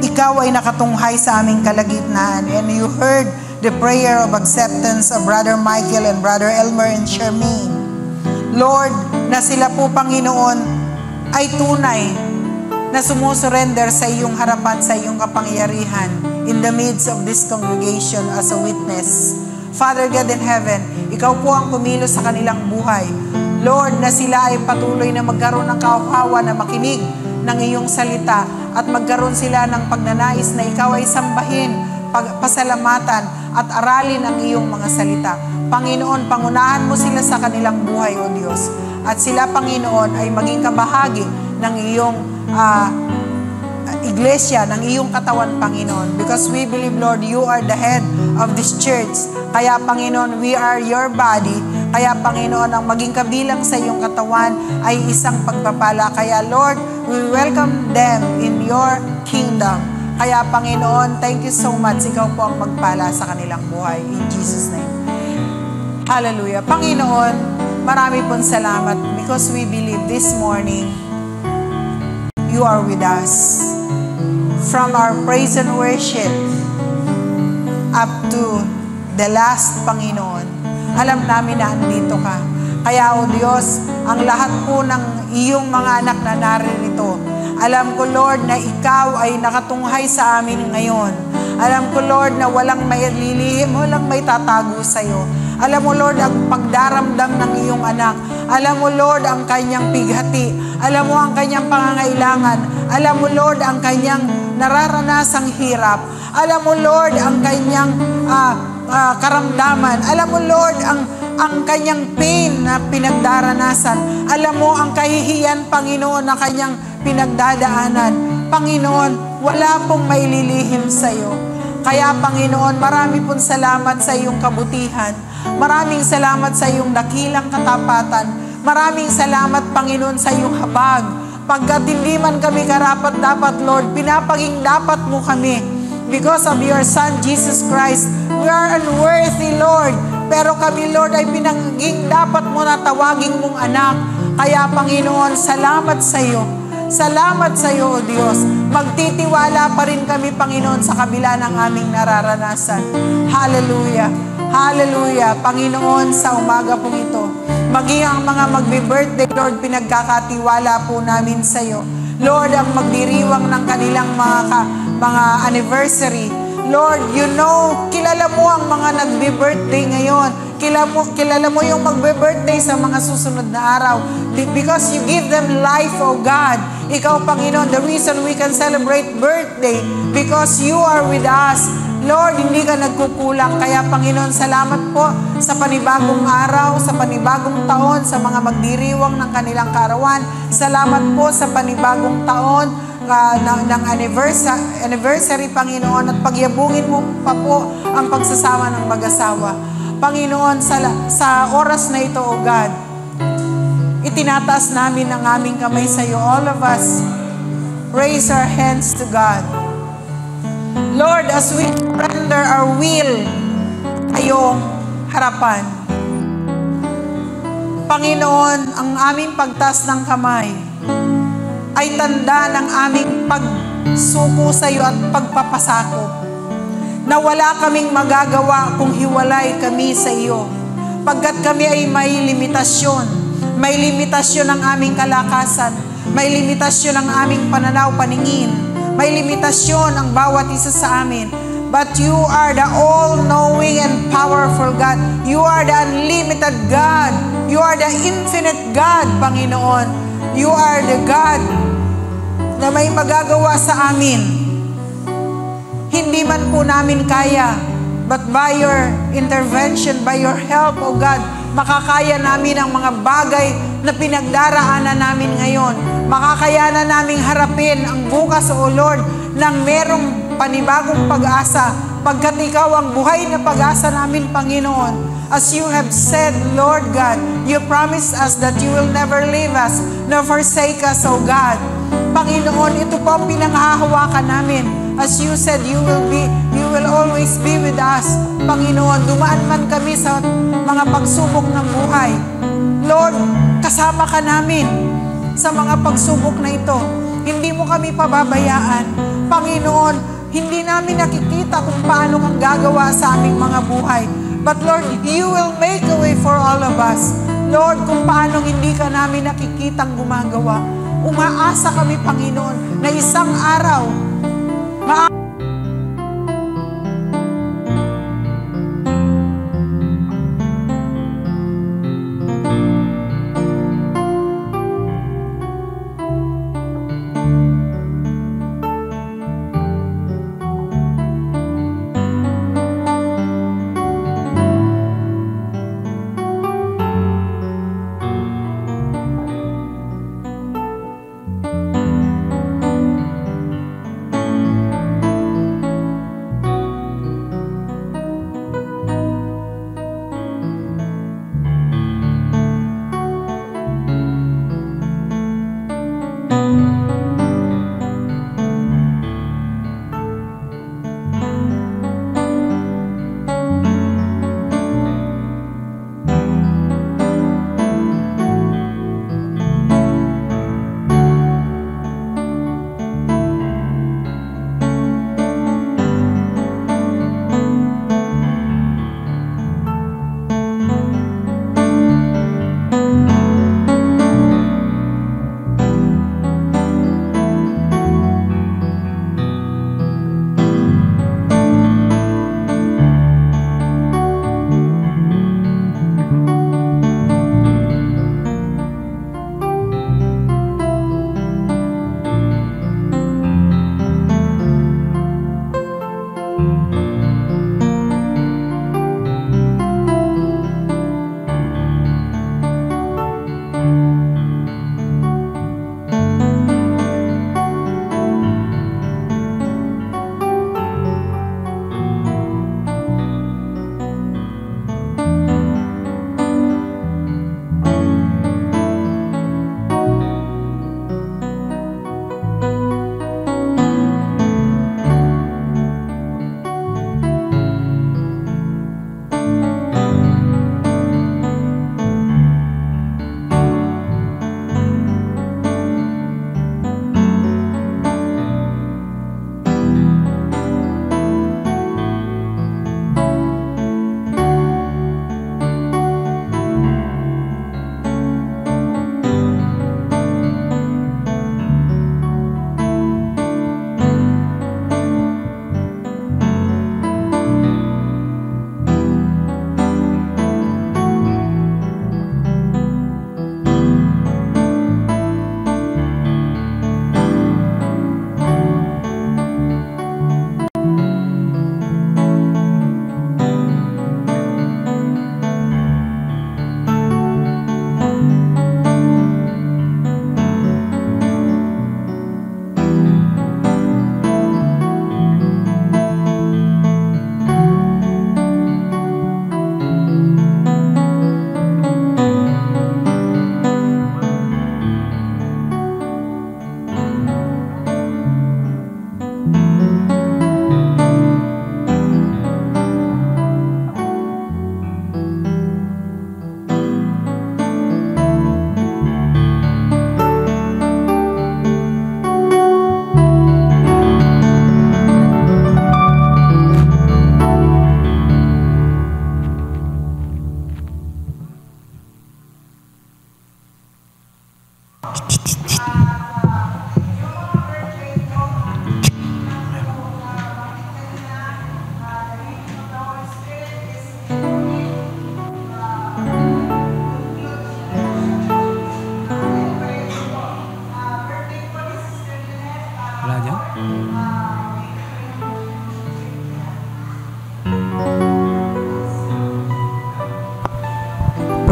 ikaw ay nakatunghay sa aming kalagitnaan, and you heard the prayer of acceptance of Brother Michael and Brother Elmer and Charmaine. Lord, na sila po, Panginoon, ay tunay na sumusurrender sa iyong harapan, sa iyong kapangyarihan in the midst of this congregation as a witness. Father God in heaven, ikaw po ang kumilos sa kanilang buhay. Lord, na sila ay patuloy na magkaroon ng kauhawa na makinig ng iyong salita at magkaroon sila ng pagnanais na ikaw ay sambahin, pasalamatan at aralin ang iyong mga salita. Panginoon, pangunahan mo sila sa kanilang buhay, O Diyos. At sila, Panginoon, ay maging kabahagi ng iyong iglesia, ng iyong katawan, Panginoon. Because we believe, Lord, you are the head of this church. Kaya, Panginoon, we are your body. Kaya, Panginoon, ang maging kabilang sa iyong katawan ay isang pagpapala. Kaya, Lord, we welcome them in your kingdom. Kaya, Panginoon, thank you so much. Ikaw po ang magpala sa kanilang buhay. In Jesus' name. Hallelujah. Panginoon, marami pong salamat because we believe this morning you are with us. From our praise and worship up to the last, Panginoon, alam namin na andito ka. Kaya, O Diyos, ang lahat po ng iyong mga anak na naririto, alam ko, Lord, na ikaw ay nakatunghay sa amin ngayon. Alam ko, Lord, na walang may lilihim, walang may tatago sa iyo. Alam mo, Lord, ang pagdaramdam ng iyong anak. Alam mo, Lord, ang kanyang pighati. Alam mo, ang kanyang pangangailangan. Alam mo, Lord, ang kanyang nararanasang hirap. Alam mo, Lord, ang kanyang karamdaman. Alam mo, Lord, ang kanyang pain na pinagdaranasan. Alam mo, ang kahihiyan, Panginoon, na kanyang pinagdadaanan. Panginoon, wala pong maililihim sa iyo. Kaya, Panginoon, marami pong salamat sa iyong kabutihan. Maraming salamat sa iyong dakilang katapatan. Maraming salamat, Panginoon, sa iyong habag. Pagkat hindi man kami karapat-dapat, Lord, pinapaging dapat mo kami. Because of your Son, Jesus Christ, we are unworthy, Lord. Pero kami, Lord, ay pinaging dapat mo na tawagin mong anak. Kaya, Panginoon, salamat sa iyo. Salamat sa iyo, O Diyos. Magtitiwala pa rin kami, Panginoon, sa kabila ng aming nararanasan. Hallelujah. Hallelujah. Panginoon, sa umaga pong ito, maging ang mga magbe-birthday, Lord, pinagkakatiwala po namin sa iyo. Lord, ang magdiriwang ng kanilang mga anniversary. Lord, you know, kilala mo ang mga nagbe-birthday ngayon. Kilala mo yung magbe-birthday sa mga susunod na araw. Because you give them life, O God. Ikaw, Panginoon, the reason we can celebrate birthday, because you are with us. Lord, hindi ka nagkukulang. Kaya, Panginoon, salamat po sa panibagong araw, sa panibagong taon, sa mga magdiriwang ng kanilang kaarawan. Salamat po sa panibagong taon ng anniversary, Panginoon, at pagyabungin mo pa po ang pagsasama ng mag-asawa. Panginoon, sa oras na ito, O God, itinataas namin ang aming kamay sa iyo. All of us, raise our hands to God. Lord, as we surrender our will sa iyong harapan, Panginoon, ang aming pagtaas ng kamay ay tanda ng aming pagsuko sa iyo at pagpapasakop, na wala kaming magagawa kung hiwalay kami sa iyo. Pagkat kami ay may limitasyon. May limitasyon ang aming kalakasan. May limitasyon ang aming pananaw, paningin. May limitasyon ang bawat isa sa amin. But you are the all-knowing and powerful God. You are the unlimited God. You are the infinite God, Panginoon. You are the God na may magagawa sa amin. Hindi man po namin kaya, but by your intervention, by your help, O God, makakaya namin ang mga bagay na pinagdaraanan namin ngayon. Makakayanan naming harapin ang bukas, O Lord, ng merong panibagong pag-asa, pagkat ikaw ang buhay na pag-asa namin, Panginoon. As you have said, Lord God, you promised us that you will never leave us, nor forsake us, O God. Panginoon, ito po ang pinanghahawakan namin. As you said, you will always be with us. Panginoon, dumaan man kami sa mga pagsubok ng buhay. Lord, kasama ka namin sa mga pagsubok na ito. Hindi mo kami pababayaan. Panginoon, Hindi namin nakikita kung paano kang gagawa sa aming mga buhay. But Lord, you will make a way for all of us. Lord, kung paano hindi ka namin nakikitang gumagawa. Umaasa kami, Panginoon, na isang araw,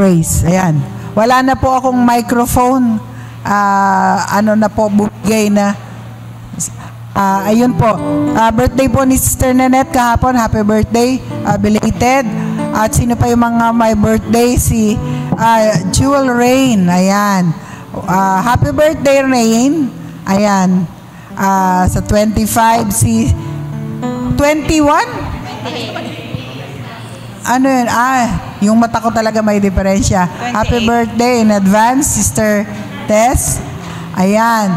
praise. Ayan. Wala na po akong microphone. Ano na po, bumigay na. Ayun po. Birthday po ni Sister Nanette kahapon. Happy birthday. Belated. At sino pa yung mga my birthday? Si Jewel Rain. Ayan. Happy birthday, Rain. Ayan. Sa 25, si 21? Ano yun? Yung mata ko talaga may diferensya. 28. Happy birthday in advance, Sister Tess. Ayan.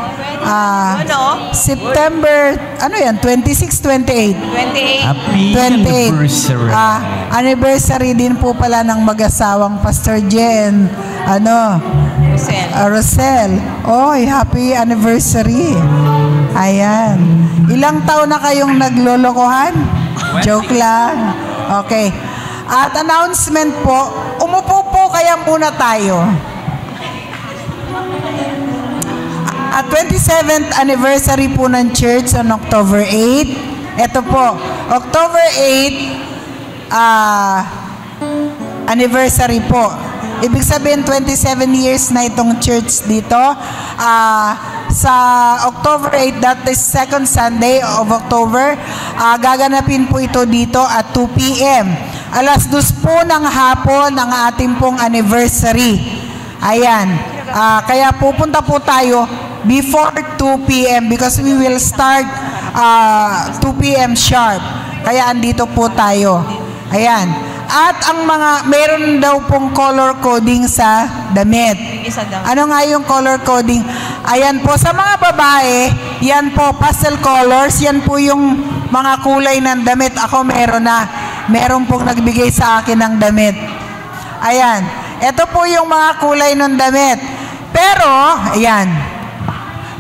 September, ano yan? 26, 28? 28. Happy 28. anniversary. Anniversary din po pala ng mag-asawang Pastor Jen. Rosel. Oy, happy anniversary. Ayan. Ilang taon na kayong naglolokohan? Joke lang. Okay. At announcement po, umupo po kaya muna tayo. At 27th anniversary po ng church on October 8. Ito po, October 8, anniversary po. Ibig sabihin, 27 years na itong church dito. Sa October 8, that is second Sunday of October, gaganapin po ito dito at 2 p.m. Alas 2 po ng hapon ang ating pong anniversary. Ayan. Kaya pupunta po tayo before 2 p.m. because we will start 2 p.m. sharp. Kaya andito po tayo. Ayan. At ang meron daw pong color coding sa damit. Ano nga yung color coding? Ayan po, sa mga babae, yan po, pastel colors, yan po yung mga kulay ng damit. Ako meron pong nagbigay sa akin ng damit. Ayan. Ito po yung mga kulay ng damit. Pero, ayan,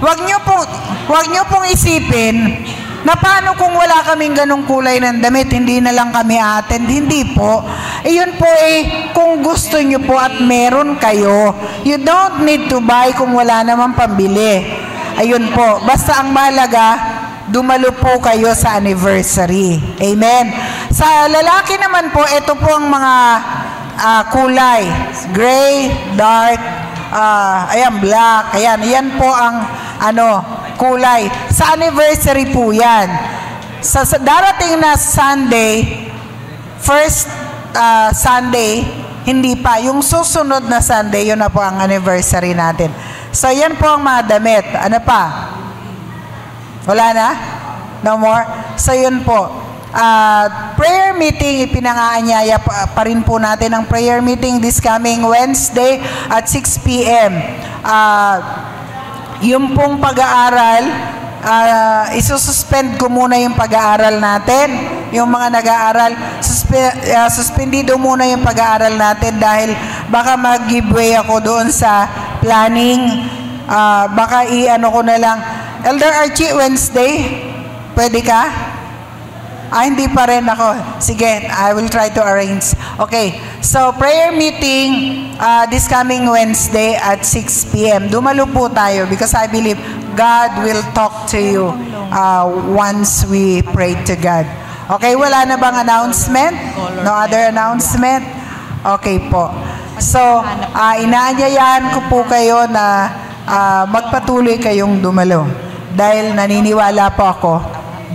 wag nyo pong isipin na paano kung wala kaming ganong kulay ng damit, hindi na lang kami attend. Hindi po. Yun po kung gusto nyo po at meron kayo. You don't need to buy kung wala naman pambili. Ayun po. Basta ang mahalaga, dumalo po kayo sa anniversary. Amen. Sa lalaki naman po, ito po ang mga kulay. Gray, dark, ayan, black. Ayan, yan po ang kulay. Sa anniversary po yan. Sa darating na Sunday, first Sunday, hindi pa. Yung susunod na Sunday, yun na po ang anniversary natin. So, yan po ang mga damit. Ano pa? Wala na? No more? So, yun po. Prayer meeting, ipinangaanyaya pa rin po natin ang prayer meeting this coming Wednesday at 6 p.m. Yung pong pag-aaral, isususpend ko muna yung pag-aaral natin. Yung mga nag-aaral, suspendido muna yung pag-aaral natin dahil baka mag-giveaway ako doon sa planning. Baka ko na lang. Elder Archie, Wednesday, pwede ka? Hindi pa rin ako. Sige, I will try to arrange. Okay, so prayer meeting this coming Wednesday at 6 p.m. Dumalo po tayo because I believe God will talk to you once we pray to God. Okay, wala na bang announcement? No other announcement? Okay po. So, inaanyayahan ko po kayo na magpatuloy kayong dumalo. Dahil naniniwala po ako,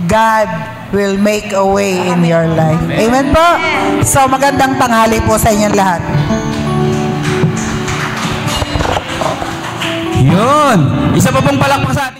God will make a way in your life. Amen po? So, magandang tanghali po sa inyong lahat. Yun! Isa pa pong palakpak sa atin.